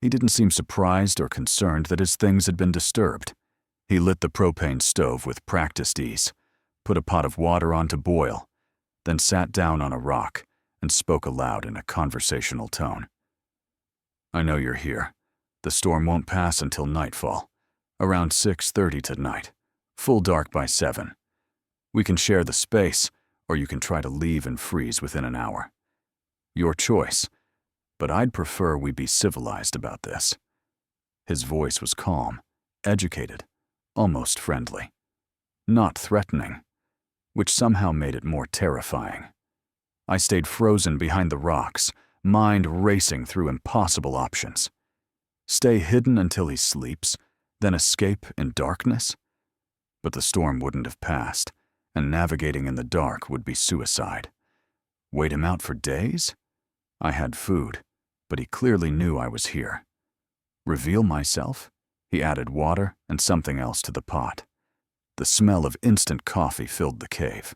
Speaker 1: He didn't seem surprised or concerned that his things had been disturbed. He lit the propane stove with practiced ease, put a pot of water on to boil, then sat down on a rock and spoke aloud in a conversational tone. "I know you're here. The storm won't pass until nightfall, around 6:30 tonight, full dark by 7. We can share the space, or you can try to leave and freeze within an hour. Your choice, but I'd prefer we be civilized about this." His voice was calm, educated, almost friendly, not threatening, which somehow made it more terrifying. I stayed frozen behind the rocks, mind racing through impossible options. Stay hidden until he sleeps, then escape in darkness? But the storm wouldn't have passed, and navigating in the dark would be suicide. Wait him out for days? I had food, but he clearly knew I was here. Reveal myself? He added water and something else to the pot. The smell of instant coffee filled the cave.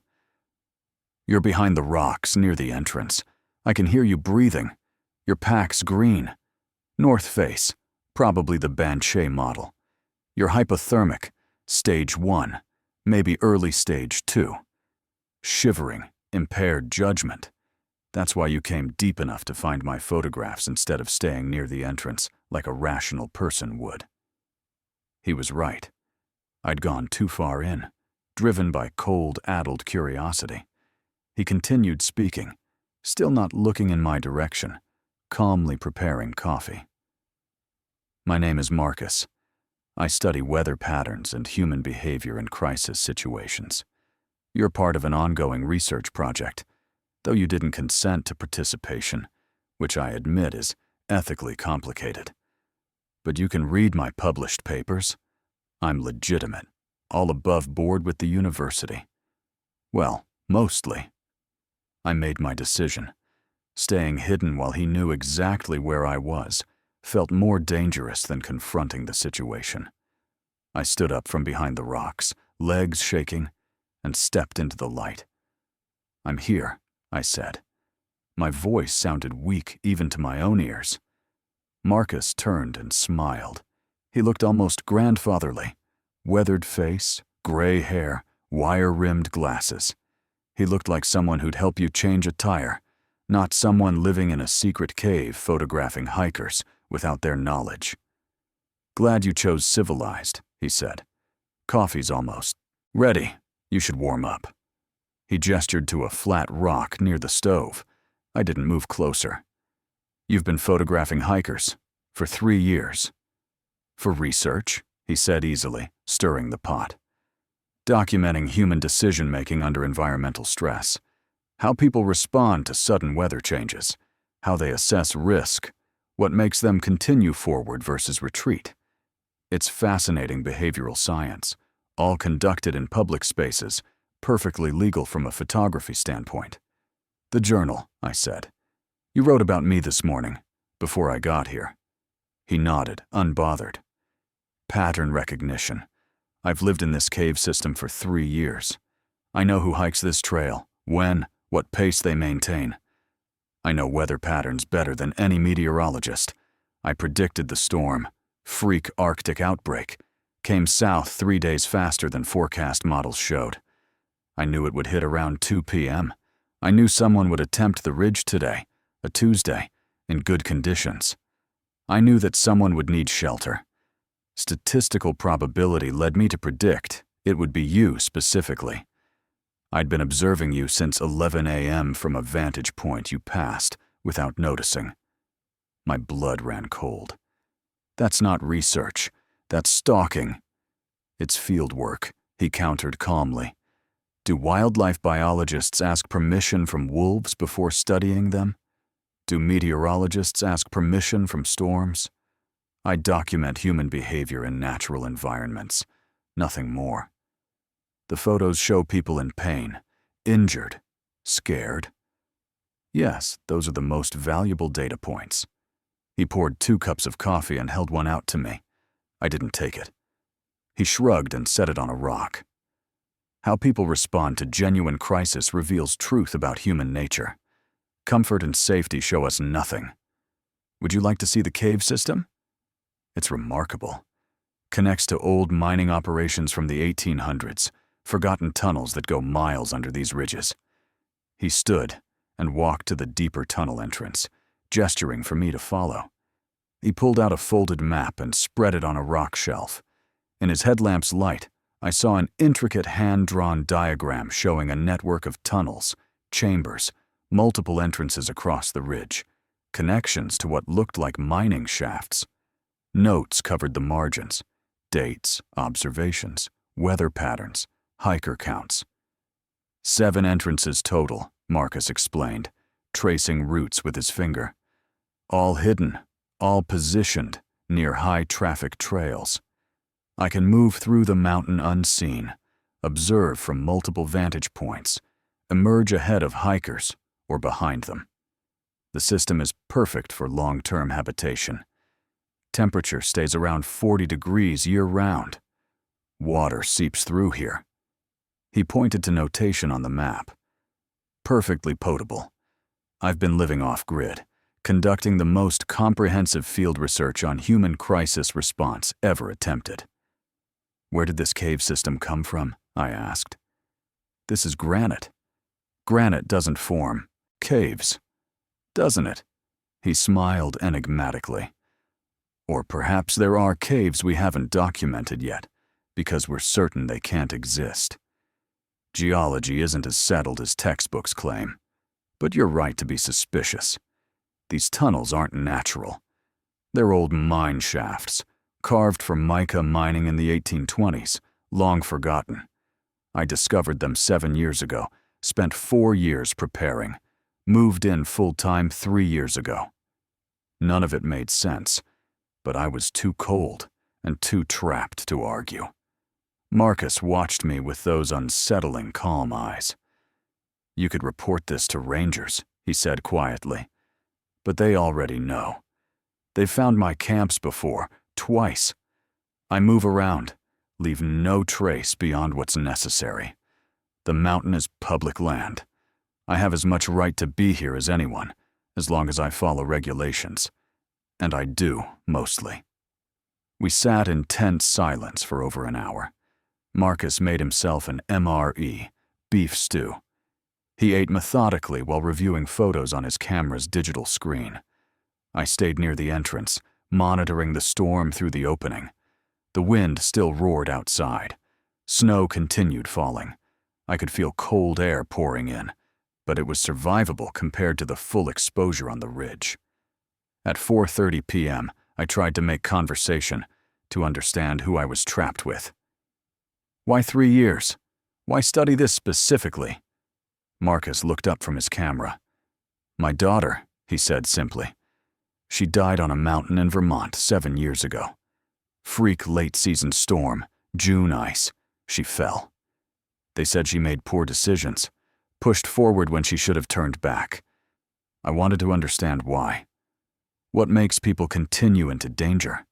Speaker 1: "You're behind the rocks near the entrance. I can hear you breathing. Your pack's green. North face, probably the Banshee model. You're hypothermic, stage 1, maybe early stage 2. Shivering, impaired judgment. That's why you came deep enough to find my photographs instead of staying near the entrance like a rational person would." He was right. I'd gone too far in, driven by cold, addled curiosity. He continued speaking, still not looking in my direction, calmly preparing coffee. "My name is Marcus. I study weather patterns and human behavior in crisis situations. You're part of an ongoing research project, though you didn't consent to participation, which I admit is ethically complicated. But you can read my published papers. I'm legitimate, all above board with the university. Well, mostly. I made my decision, staying hidden while he knew exactly where I was, felt more dangerous than confronting the situation. I stood up from behind the rocks, legs shaking, and stepped into the light. "I'm here," I said. My voice sounded weak even to my own ears. Marcus turned and smiled. He looked almost grandfatherly. Weathered face, gray hair, wire-rimmed glasses. He looked like someone who'd help you change a tire, not someone living in a secret cave photographing hikers without their knowledge. "Glad you chose civilized," he said. "Coffee's almost ready. You should warm up." He gestured to a flat rock near the stove. I didn't move closer. "You've been photographing hikers for 3 years. "For research," he said easily, stirring the pot. "Documenting human decision-making under environmental stress. How people respond to sudden weather changes. How they assess risk. What makes them continue forward versus retreat. It's fascinating behavioral science, all conducted in public spaces, perfectly legal from a photography standpoint." "The journal," I said. "You wrote about me this morning, before I got here." He nodded, unbothered. "Pattern recognition. I've lived in this cave system for 3 years. I know who hikes this trail, when, what pace they maintain. I know weather patterns better than any meteorologist. I predicted the storm, freak Arctic outbreak, came south 3 days faster than forecast models showed. I knew it would hit around 2 p.m. I knew someone would attempt the ridge today, a Tuesday, in good conditions. I knew that someone would need shelter. Statistical probability led me to predict it would be you specifically. I'd been observing you since 11 a.m. from a vantage point you passed without noticing." My blood ran cold. "That's not research. That's stalking." "It's field work," he countered calmly. "Do wildlife biologists ask permission from wolves before studying them? Do meteorologists ask permission from storms? I document human behavior in natural environments, nothing more. The photos show people in pain, injured, scared. Yes, those are the most valuable data points." He poured 2 cups of coffee and held one out to me. I didn't take it. He shrugged and set it on a rock. "How people respond to genuine crisis reveals truth about human nature. Comfort and safety show us nothing. Would you like to see the cave system? It's remarkable. Connects to old mining operations from the 1800s, forgotten tunnels that go miles under these ridges." He stood and walked to the deeper tunnel entrance, gesturing for me to follow. He pulled out a folded map and spread it on a rock shelf. In his headlamp's light, I saw an intricate hand-drawn diagram showing a network of tunnels, chambers, multiple entrances across the ridge, connections to what looked like mining shafts. Notes covered the margins, dates, observations, weather patterns, hiker counts. 7 entrances total, Marcus explained, tracing routes with his finger. All hidden, all positioned near high-traffic trails. I can move through the mountain unseen, observe from multiple vantage points, emerge ahead of hikers or behind them. The system is perfect for long-term habitation. Temperature stays around 40 degrees year-round. Water seeps through here. He pointed to notation on the map. Perfectly potable. I've been living off-grid, conducting the most comprehensive field research on human crisis response ever attempted. "Where did this cave system come from?" I asked. "This is granite. Granite doesn't form caves, doesn't it?" He smiled enigmatically. "Or perhaps there are caves we haven't documented yet, because we're certain they can't exist. Geology isn't as settled as textbooks claim, but you're right to be suspicious. These tunnels aren't natural. They're old mine shafts, carved from mica mining in the 1820s, long forgotten. I discovered them 7 years ago, spent 4 years preparing, moved in full-time 3 years ago. None of it made sense, but I was too cold and too trapped to argue." Marcus watched me with those unsettling, calm eyes. "You could report this to rangers," he said quietly, "but they already know. They've found my camps before, twice. I move around, leave no trace beyond what's necessary. The mountain is public land. I have as much right to be here as anyone, as long as I follow regulations. And I do, mostly. We sat in tense silence for over an hour. Marcus made himself an MRE, beef stew. He ate methodically while reviewing photos on his camera's digital screen. I stayed near the entrance, monitoring the storm through the opening. The wind still roared outside. Snow continued falling. I could feel cold air pouring in, but it was survivable compared to the full exposure on the ridge. At 4:30 p.m., I tried to make conversation, to understand who I was trapped with. Why 3 years? Why study this specifically? Marcus looked up from his camera. My daughter, he said simply. She died on a mountain in Vermont 7 years ago. Freak late-season storm, June ice. She fell. They said she made poor decisions, pushed forward when she should have turned back. I wanted to understand why. What makes people continue into danger?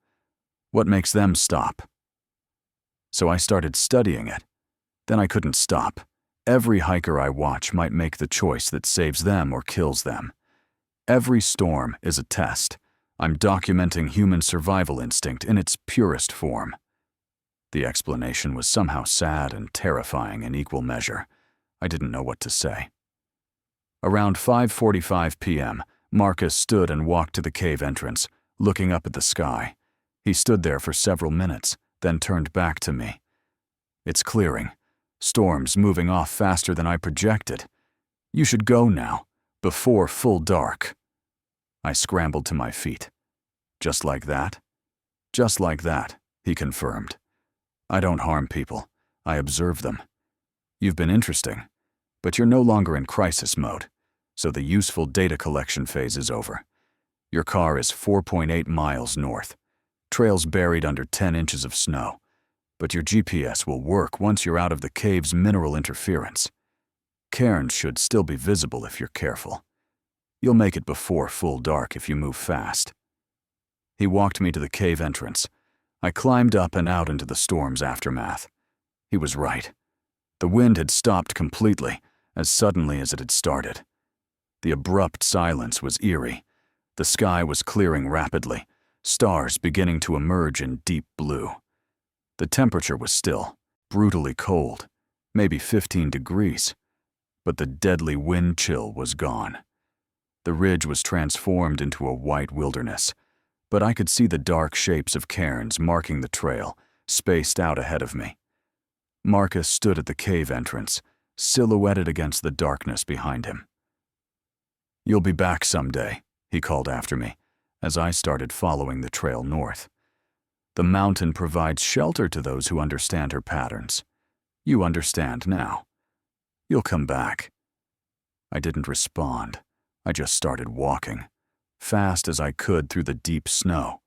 Speaker 1: What makes them stop? So I started studying it. Then I couldn't stop. Every hiker I watch might make the choice that saves them or kills them. Every storm is a test. I'm documenting human survival instinct in its purest form. The explanation was somehow sad and terrifying in equal measure. I didn't know what to say. Around 5:45 p.m., Marcus stood and walked to the cave entrance, looking up at the sky. He stood there for several minutes, then turned back to me. It's clearing. Storm's moving off faster than I projected. You should go now, before full dark. I scrambled to my feet. Just like that? Just like that, he confirmed. I don't harm people. I observe them. You've been interesting, but you're no longer in crisis mode, so the useful data collection phase is over. Your car is 4.8 miles north. Trails buried under 10 inches of snow. But your GPS will work once you're out of the cave's mineral interference. Cairns should still be visible if you're careful. You'll make it before full dark if you move fast. He walked me to the cave entrance. I climbed up and out into the storm's aftermath. He was right. The wind had stopped completely, as suddenly as it had started. The abrupt silence was eerie. The sky was clearing rapidly, stars beginning to emerge in deep blue. The temperature was still, brutally cold, maybe 15 degrees, but the deadly wind chill was gone. The ridge was transformed into a white wilderness, but I could see the dark shapes of cairns marking the trail, spaced out ahead of me. Marcus stood at the cave entrance, silhouetted against the darkness behind him. You'll be back someday, he called after me, as I started following the trail north. The mountain provides shelter to those who understand her patterns. You understand now. You'll come back. I didn't respond. I just started walking, fast as I could through the deep snow.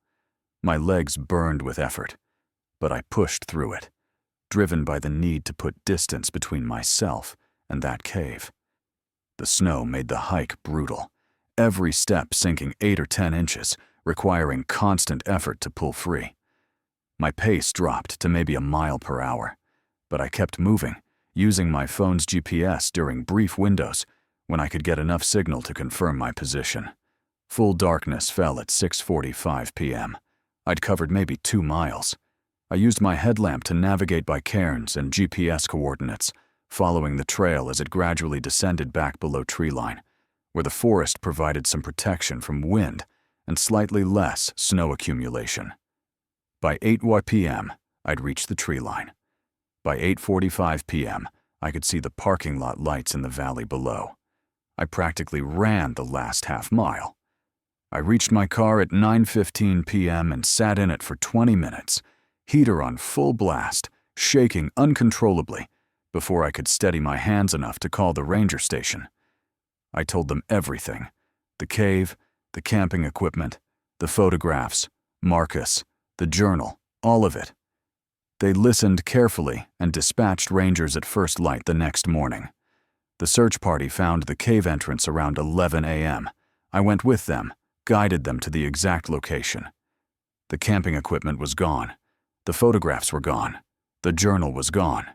Speaker 1: My legs burned with effort, but I pushed through it, driven by the need to put distance between myself and that cave. The snow made the hike brutal, every step sinking 8 or 10 inches, requiring constant effort to pull free. My pace dropped to maybe a mile per hour, but I kept moving, using my phone's GPS during brief windows when I could get enough signal to confirm my position. Full darkness fell at 6:45 p.m. I'd covered maybe 2 miles. I used my headlamp to navigate by cairns and GPS coordinates, following the trail as it gradually descended back below treeline, where the forest provided some protection from wind and slightly less snow accumulation. By 8 p.m., I'd reached the treeline. By 8:45 p.m., I could see the parking lot lights in the valley below. I practically ran the last half mile. I reached my car at 9:15 p.m. and sat in it for 20 minutes, heater on full blast, shaking uncontrollably, before I could steady my hands enough to call the ranger station. I told them everything: the cave, the camping equipment, the photographs, Marcus, the journal, all of it. They listened carefully and dispatched rangers at first light the next morning. The search party found the cave entrance around 11 a.m. I went with them, guided them to the exact location. The camping equipment was gone. The photographs were gone. The journal was gone.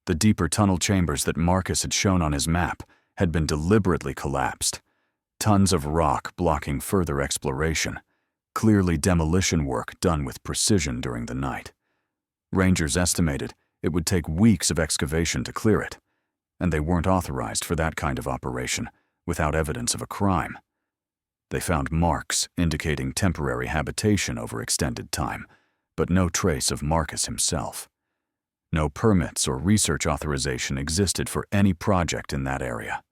Speaker 1: The deeper tunnel chambers that Marcus had shown on his map had been deliberately collapsed. Tons of rock blocking further exploration. Clearly demolition work done with precision during the night. Rangers estimated it would take weeks of excavation to clear it, and they weren't authorized for that kind of operation without evidence of a crime. They found marks indicating temporary habitation over extended time, but no trace of Marcus himself. No permits or research authorization existed for any project in that area.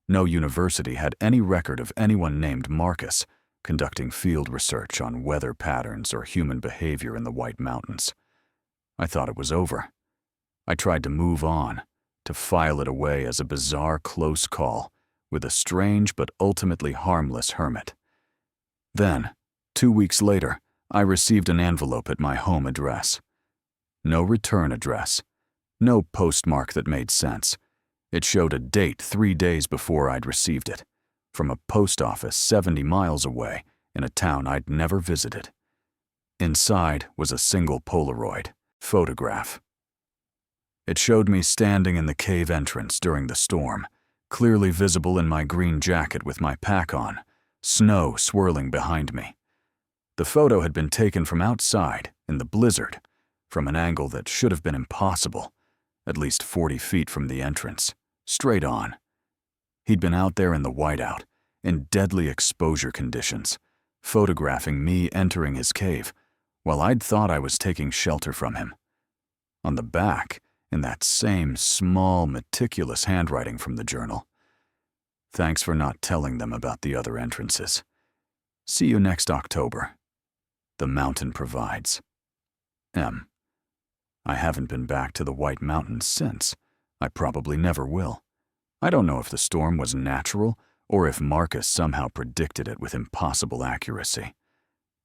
Speaker 1: No university had any record of anyone named Marcus conducting field research on weather patterns or human behavior in the White Mountains. I thought it was over. I tried to move on, to file it away as a bizarre close call with a strange but ultimately harmless hermit. Then, 2 weeks later, I received an envelope at my home address. No return address. No postmark that made sense. It showed a date 3 days before I'd received it, from a post office 70 miles away in a town I'd never visited. Inside was a single Polaroid photograph. It showed me standing in the cave entrance during the storm, clearly visible in my green jacket with my pack on, snow swirling behind me. The photo had been taken from outside, in the blizzard, from an angle that should have been impossible, at least 40 feet from the entrance, straight on. He'd been out there in the whiteout, in deadly exposure conditions, photographing me entering his cave, while I'd thought I was taking shelter from him. On the back, in that same small, meticulous handwriting from the journal, "Thanks for not telling them about the other entrances. See you next October. The mountain provides. M." I haven't been back to the White Mountains since. I probably never will. I don't know if the storm was natural or if Marcus somehow predicted it with impossible accuracy.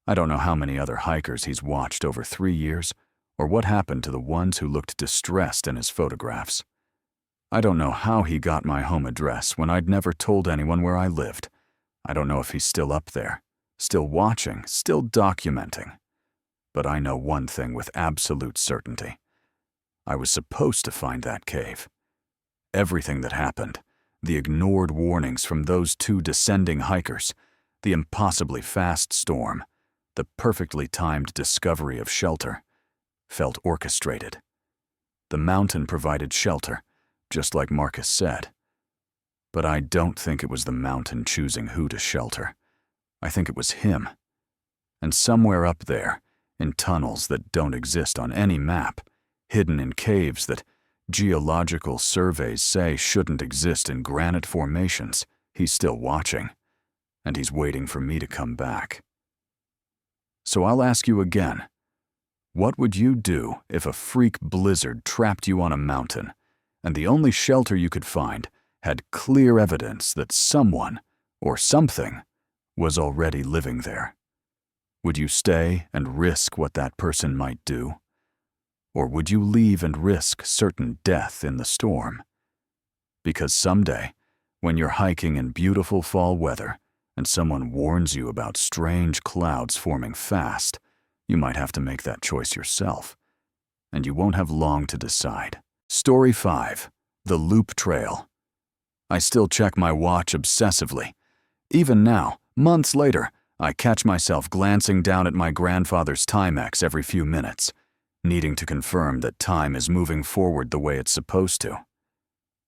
Speaker 1: I don't know how many other hikers he's watched over 3 years, or what happened to the ones who looked distressed in his photographs. I don't know how he got my home address when I'd never told anyone where I lived. I don't know if he's still up there, still watching, still documenting. But I know one thing with absolute certainty. I was supposed to find that cave. Everything that happened, the ignored warnings from those 2 descending hikers, the impossibly fast storm, the perfectly timed discovery of shelter, felt orchestrated. The mountain provided shelter, just like Marcus said. But I don't think it was the mountain choosing who to shelter. I think it was him. And somewhere up there, in tunnels that don't exist on any map, hidden in caves that geological surveys say shouldn't exist in granite formations, he's still watching, and he's waiting for me to come back. So I'll ask you again, what would you do if a freak blizzard trapped you on a mountain, and the only shelter you could find had clear evidence that someone, or something, was already living there? Would you stay and risk what that person might do? Or would you leave and risk certain death in the storm? Because someday, when you're hiking in beautiful fall weather and someone warns you about strange clouds forming fast, you might have to make that choice yourself. And you won't have long to decide. Story 5. The Loop Trail. I still check my watch obsessively. Even now, months later, I catch myself glancing down at my grandfather's Timex every few minutes, needing to confirm that time is moving forward the way it's supposed to.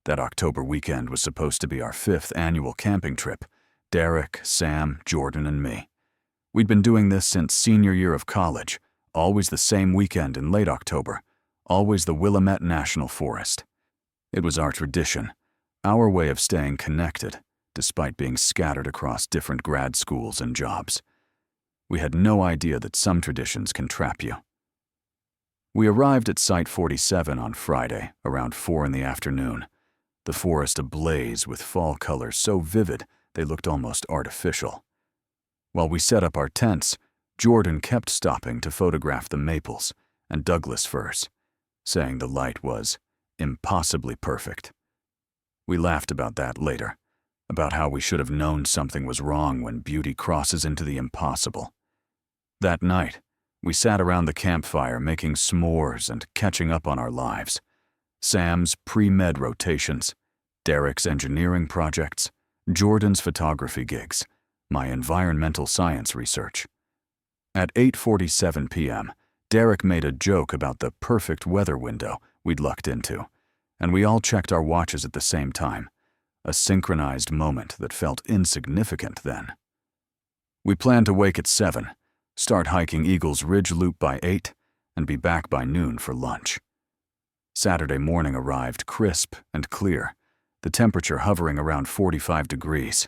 Speaker 1: That October weekend was supposed to be our 5th annual camping trip, Derek, Sam, Jordan, and me. We'd been doing this since senior year of college, always the same weekend in late October, always the Willamette National Forest. It was our tradition, our way of staying connected, despite being scattered across different grad schools and jobs. We had no idea that some traditions can trap you. We arrived at Site 47 on Friday, around 4 in the afternoon, the forest ablaze with fall colors so vivid they looked almost artificial. While we set up our tents, Jordan kept stopping to photograph the maples and Douglas firs, saying the light was impossibly perfect. We laughed about that later, about how we should have known something was wrong when beauty crosses into the impossible. That night, we sat around the campfire making s'mores and catching up on our lives. Sam's pre-med rotations, Derek's engineering projects, Jordan's photography gigs, my environmental science research. At 8:47 p.m., Derek made a joke about the perfect weather window we'd lucked into, and we all checked our watches at the same time, a synchronized moment that felt insignificant then. We planned to wake at 7, start hiking Eagles Ridge Loop by 8, and be back by noon for lunch. Saturday morning arrived crisp and clear, the temperature hovering around 45 degrees.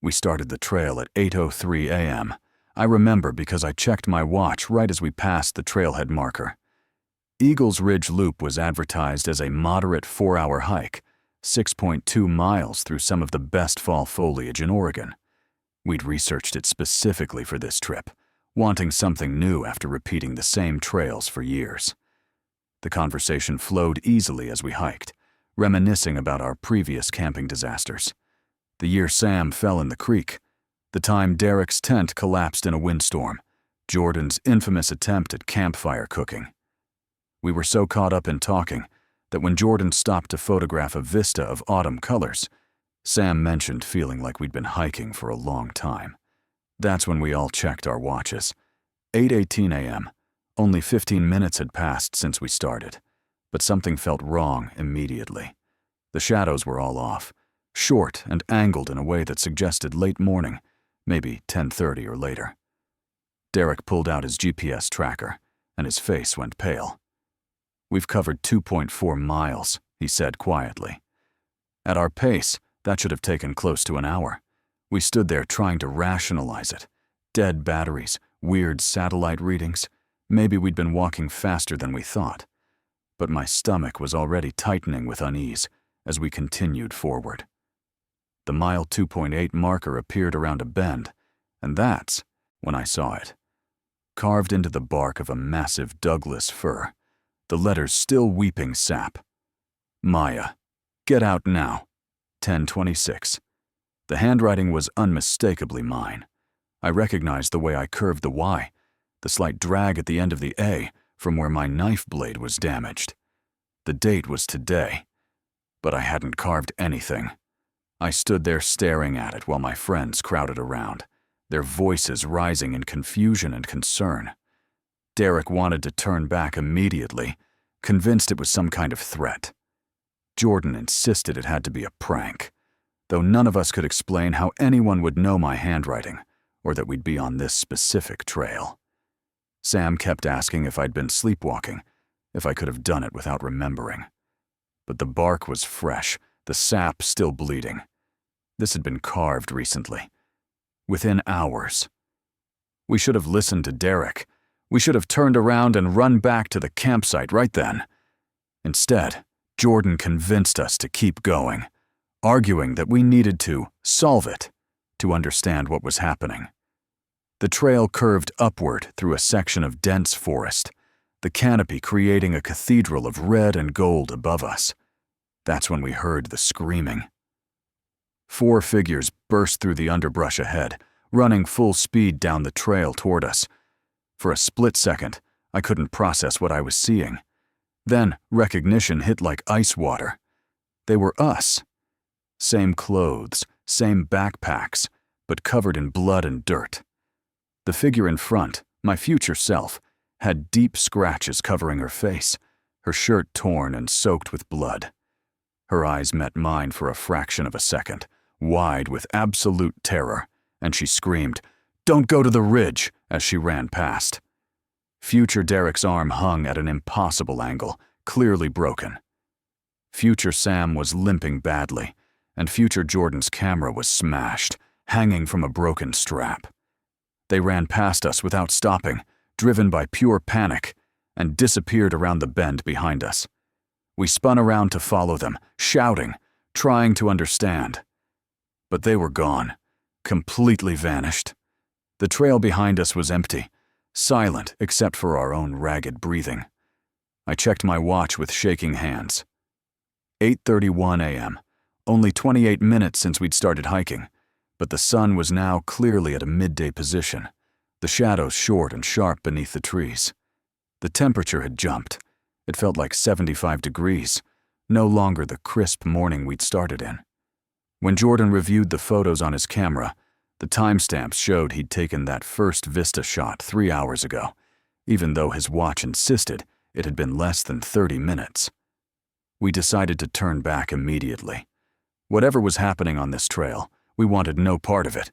Speaker 1: We started the trail at 8:03 a.m. I remember because I checked my watch right as we passed the trailhead marker. Eagles Ridge Loop was advertised as a moderate 4-hour hike, 6.2 miles through some of the best fall foliage in Oregon. We'd researched it specifically for this trip, wanting something new after repeating the same trails for years. The conversation flowed easily as we hiked, reminiscing about our previous camping disasters. The year Sam fell in the creek, the time Derek's tent collapsed in a windstorm, Jordan's infamous attempt at campfire cooking. We were so caught up in talking that when Jordan stopped to photograph a vista of autumn colors, Sam mentioned feeling like we'd been hiking for a long time. That's when we all checked our watches. 8:18 a.m. Only 15 minutes had passed since we started, but something felt wrong immediately. The shadows were all off, short and angled in a way that suggested late morning, maybe 10:30 or later. Derek pulled out his GPS tracker, and his face went pale. "We've covered 2.4 miles, he said quietly. At our pace, that should have taken close to an hour. We stood there trying to rationalize it. Dead batteries, weird satellite readings. Maybe we'd been walking faster than we thought. But my stomach was already tightening with unease as we continued forward. The mile 2.8 marker appeared around a bend, and that's when I saw it. Carved into the bark of a massive Douglas fir, the letters still weeping sap. Maya, get out now. 10:26. The handwriting was unmistakably mine. I recognized the way I curved the Y, the slight drag at the end of the A from where my knife blade was damaged. The date was today, but I hadn't carved anything. I stood there staring at it while my friends crowded around, their voices rising in confusion and concern. Derek wanted to turn back immediately, convinced it was some kind of threat. Jordan insisted it had to be a prank, though none of us could explain how anyone would know my handwriting or that we'd be on this specific trail. Sam kept asking if I'd been sleepwalking, if I could have done it without remembering. But the bark was fresh, the sap still bleeding. This had been carved recently, within hours. We should have listened to Derek. We should have turned around and run back to the campsite right then. Instead, Jordan convinced us to keep going, arguing that we needed to solve it to understand what was happening. The trail curved upward through a section of dense forest, the canopy creating a cathedral of red and gold above us. That's when we heard the screaming. 4 figures burst through the underbrush ahead, running full speed down the trail toward us. For a split second, I couldn't process what I was seeing. Then recognition hit like ice water. They were us. Same clothes, same backpacks, but covered in blood and dirt. The figure in front, my future self, had deep scratches covering her face, her shirt torn and soaked with blood. Her eyes met mine for a fraction of a second, wide with absolute terror, and she screamed, "Don't go to the ridge," as she ran past. Future Derek's arm hung at an impossible angle, clearly broken. Future Sam was limping badly, and future Jordan's camera was smashed, hanging from a broken strap. They ran past us without stopping, driven by pure panic, and disappeared around the bend behind us. We spun around to follow them, shouting, trying to understand. But they were gone, completely vanished. The trail behind us was empty, silent except for our own ragged breathing. I checked my watch with shaking hands. 8:31 a.m., Only 28 minutes since we'd started hiking, but the sun was now clearly at a midday position, the shadows short and sharp beneath the trees. The temperature had jumped. It felt like 75 degrees, no longer the crisp morning we'd started in. When Jordan reviewed the photos on his camera, the timestamps showed he'd taken that first vista shot 3 hours ago, even though his watch insisted it had been less than 30 minutes. We decided to turn back immediately. Whatever was happening on this trail, we wanted no part of it.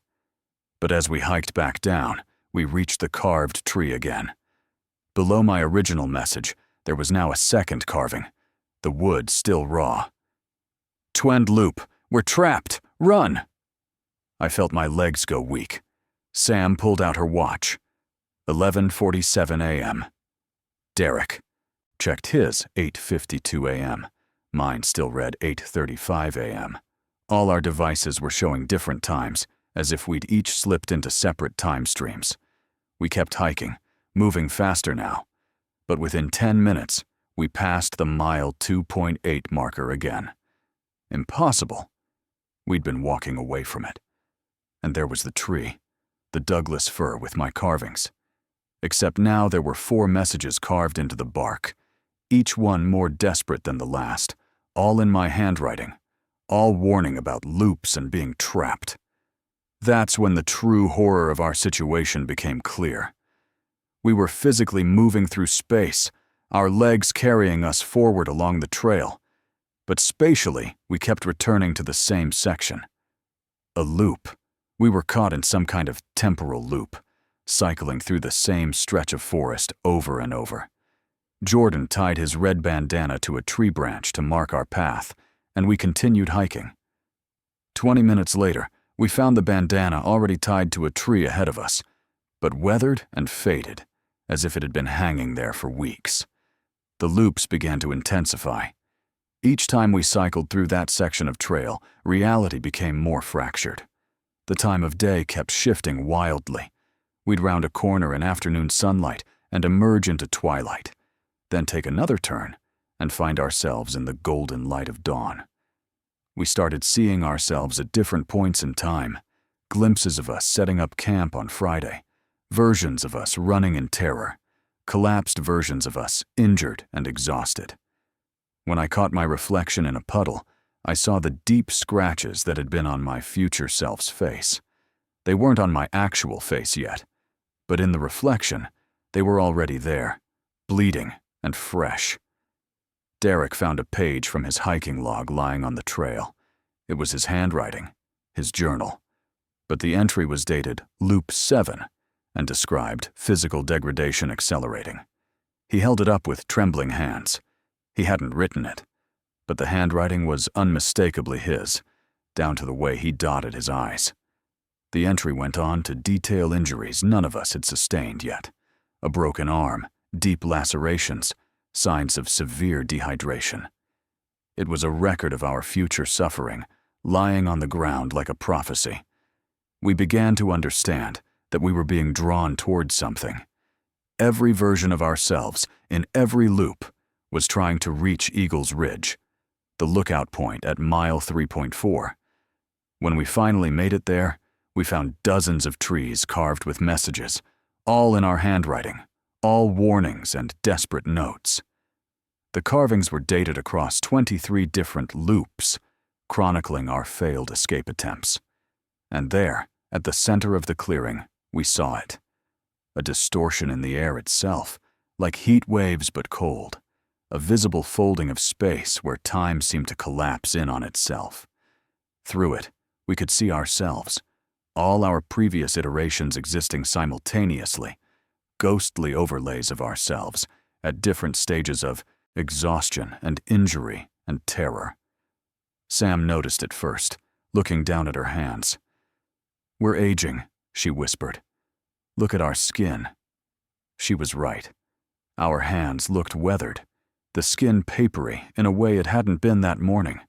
Speaker 1: But as we hiked back down, we reached the carved tree again. Below my original message, there was now a second carving, the wood still raw. "Twend loop, we're trapped, run!" I felt my legs go weak. Sam pulled out her watch. 11:47 a.m. Derek checked his 8:52 a.m. Mine still read 8:35 a.m. All our devices were showing different times, as if we'd each slipped into separate time streams. We kept hiking, moving faster now. But within 10 minutes, we passed the mile 2.8 marker again. Impossible. We'd been walking away from it. And there was the tree, the Douglas fir with my carvings. Except now there were 4 messages carved into the bark, each one more desperate than the last, all in my handwriting, all warning about loops and being trapped. That's when the true horror of our situation became clear. We were physically moving through space, our legs carrying us forward along the trail. But spatially, we kept returning to the same section. A loop. We were caught in some kind of temporal loop, cycling through the same stretch of forest over and over. Jordan tied his red bandana to a tree branch to mark our path, and we continued hiking. 20 minutes later, we found the bandana already tied to a tree ahead of us, but weathered and faded, as if it had been hanging there for weeks. The loops began to intensify. Each time we cycled through that section of trail, reality became more fractured. The time of day kept shifting wildly. We'd round a corner in afternoon sunlight and emerge into twilight, then take another turn and find ourselves in the golden light of dawn. We started seeing ourselves at different points in time, glimpses of us setting up camp on Friday, versions of us running in terror, collapsed versions of us injured and exhausted. When I caught my reflection in a puddle, I saw the deep scratches that had been on my future self's face. They weren't on my actual face yet, but in the reflection, they were already there, bleeding and fresh. Derek found a page from his hiking log lying on the trail. It was his handwriting, his journal. But the entry was dated Loop 7 and described physical degradation accelerating. He held it up with trembling hands. He hadn't written it, but the handwriting was unmistakably his, down to the way he dotted his eyes. The entry went on to detail injuries none of us had sustained yet. A broken arm, deep lacerations, signs of severe dehydration. It was a record of our future suffering, lying on the ground like a prophecy. We began to understand that we were being drawn towards something. Every version of ourselves, in every loop, was trying to reach Eagle's Ridge, the lookout point at mile 3.4. When we finally made it there, we found dozens of trees carved with messages, all in our handwriting, all warnings and desperate notes. The carvings were dated across 23 different loops, chronicling our failed escape attempts. And there, at the center of the clearing, we saw it. A distortion in the air itself, like heat waves but cold. A visible folding of space where time seemed to collapse in on itself. Through it, we could see ourselves, all our previous iterations existing simultaneously, ghostly overlays of ourselves at different stages of exhaustion and injury and terror. Sam noticed it first, looking down at her hands. "We're aging," she whispered. "Look at our skin." She was right. Our hands looked weathered, the skin papery in a way it hadn't been that morning.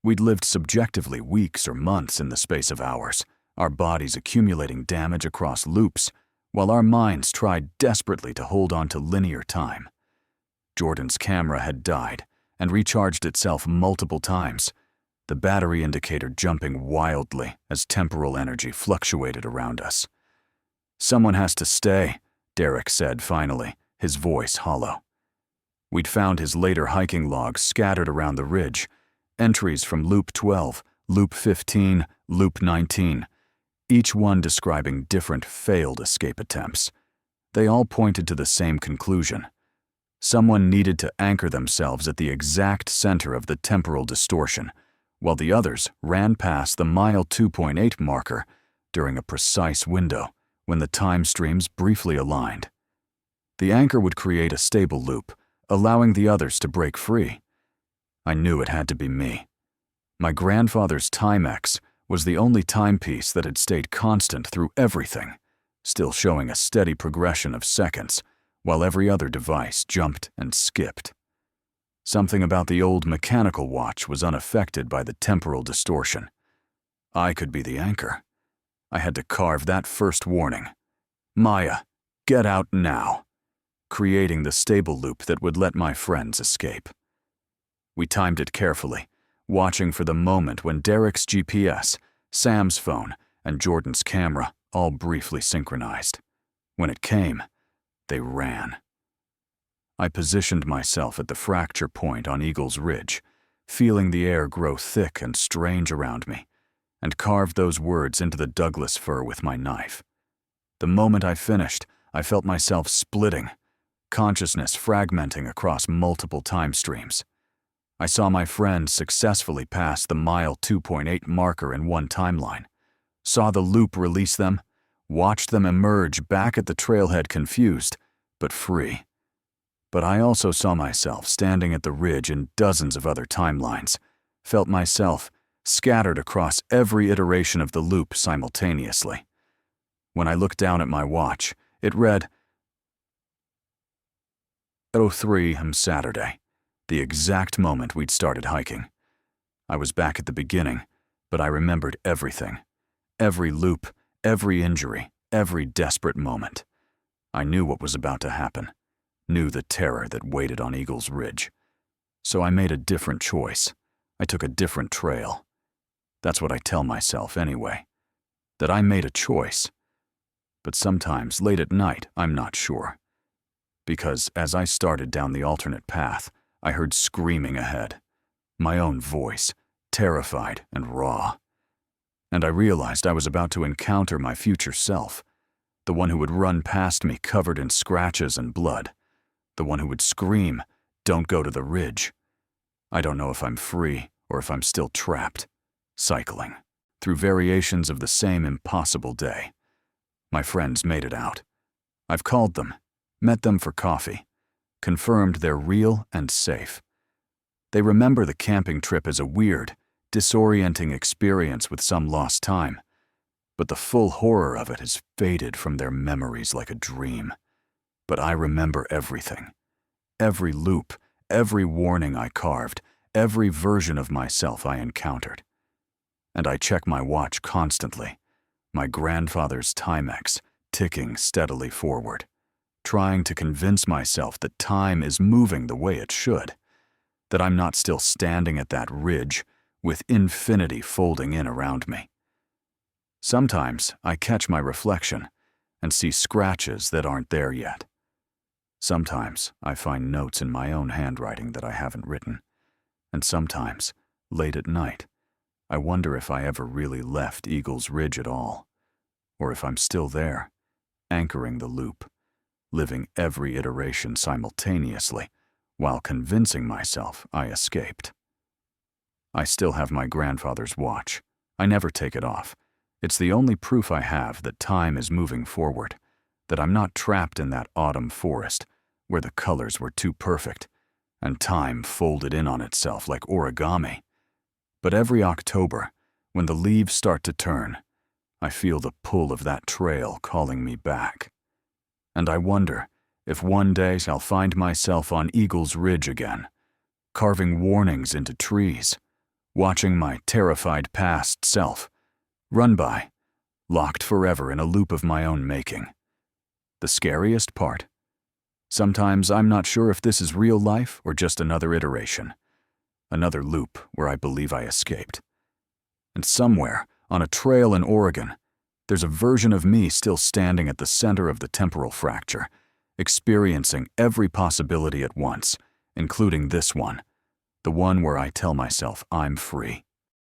Speaker 1: We'd lived subjectively weeks or months in the space of hours, our bodies accumulating damage across loops, while our minds tried desperately to hold on to linear time. Jordan's camera had died and recharged itself multiple times, the battery indicator jumping wildly as temporal energy fluctuated around us. "Someone has to stay," Derek said finally, his voice hollow. We'd found his later hiking logs scattered around the ridge, entries from Loop 12, Loop 15, Loop 19, each one describing different failed escape attempts. They all pointed to the same conclusion. Someone needed to anchor themselves at the exact center of the temporal distortion, while the others ran past the mile 2.8 marker during a precise window when the time streams briefly aligned. The anchor would create a stable loop, allowing the others to break free. I knew it had to be me. My grandfather's Timex was the only timepiece that had stayed constant through everything, still showing a steady progression of seconds, while every other device jumped and skipped. Something about the old mechanical watch was unaffected by the temporal distortion. I could be the anchor. I had to carve that first warning. "Maya, get out now," creating the stable loop that would let my friends escape. We timed it carefully, watching for the moment when Derek's GPS, Sam's phone, and Jordan's camera all briefly synchronized. When it came, they ran. I positioned myself at the fracture point on Eagle's Ridge, feeling the air grow thick and strange around me, and carved those words into the Douglas fir with my knife. The moment I finished, I felt myself splitting, consciousness fragmenting across multiple time streams. I saw my friends successfully pass the mile 2.8 marker in one timeline, saw the loop release them, watched them emerge back at the trailhead confused, but free. But I also saw myself standing at the ridge in dozens of other timelines, felt myself scattered across every iteration of the loop simultaneously. When I looked down at my watch, it read 03 am Saturday, the exact moment we'd started hiking. I was back at the beginning, but I remembered everything. Every loop, every injury, every desperate moment. I knew what was about to happen, knew the terror that waited on Eagle's Ridge. So I made a different choice. I took a different trail. That's what I tell myself anyway, that I made a choice. But sometimes, late at night, I'm not sure. Because as I started down the alternate path, I heard screaming ahead. My own voice, terrified and raw. And I realized I was about to encounter my future self, the one who would run past me covered in scratches and blood, the one who would scream, "Don't go to the ridge." I don't know if I'm free or if I'm still trapped, cycling, through variations of the same impossible day. My friends made it out. I've called them, met them for coffee, confirmed they're real and safe. They remember the camping trip as a weird, disorienting experience with some lost time, but the full horror of it has faded from their memories like a dream. But I remember everything. Every loop, every warning I carved, every version of myself I encountered. And I check my watch constantly, my grandfather's Timex ticking steadily forward, trying to convince myself that time is moving the way it should, that I'm not still standing at that ridge with infinity folding in around me. Sometimes I catch my reflection and see scratches that aren't there yet. Sometimes I find notes in my own handwriting that I haven't written. And sometimes, late at night, I wonder if I ever really left Eagle's Ridge at all, or if I'm still there, anchoring the loop, living every iteration simultaneously, while convincing myself I escaped. I still have my grandfather's watch. I never take it off. It's the only proof I have that time is moving forward, that I'm not trapped in that autumn forest where the colors were too perfect and time folded in on itself like origami. But every October, when the leaves start to turn, I feel the pull of that trail calling me back. And I wonder if one day I'll find myself on Eagle's Ridge again, carving warnings into trees, watching my terrified past self run by, locked forever in a loop of my own making. The scariest part? Sometimes I'm not sure if this is real life or just another iteration. Another loop where I believe I escaped. And somewhere, on a trail in Oregon, there's a version of me still standing at the center of the temporal fracture, experiencing every possibility at once, including this one, the one where I tell myself I'm free.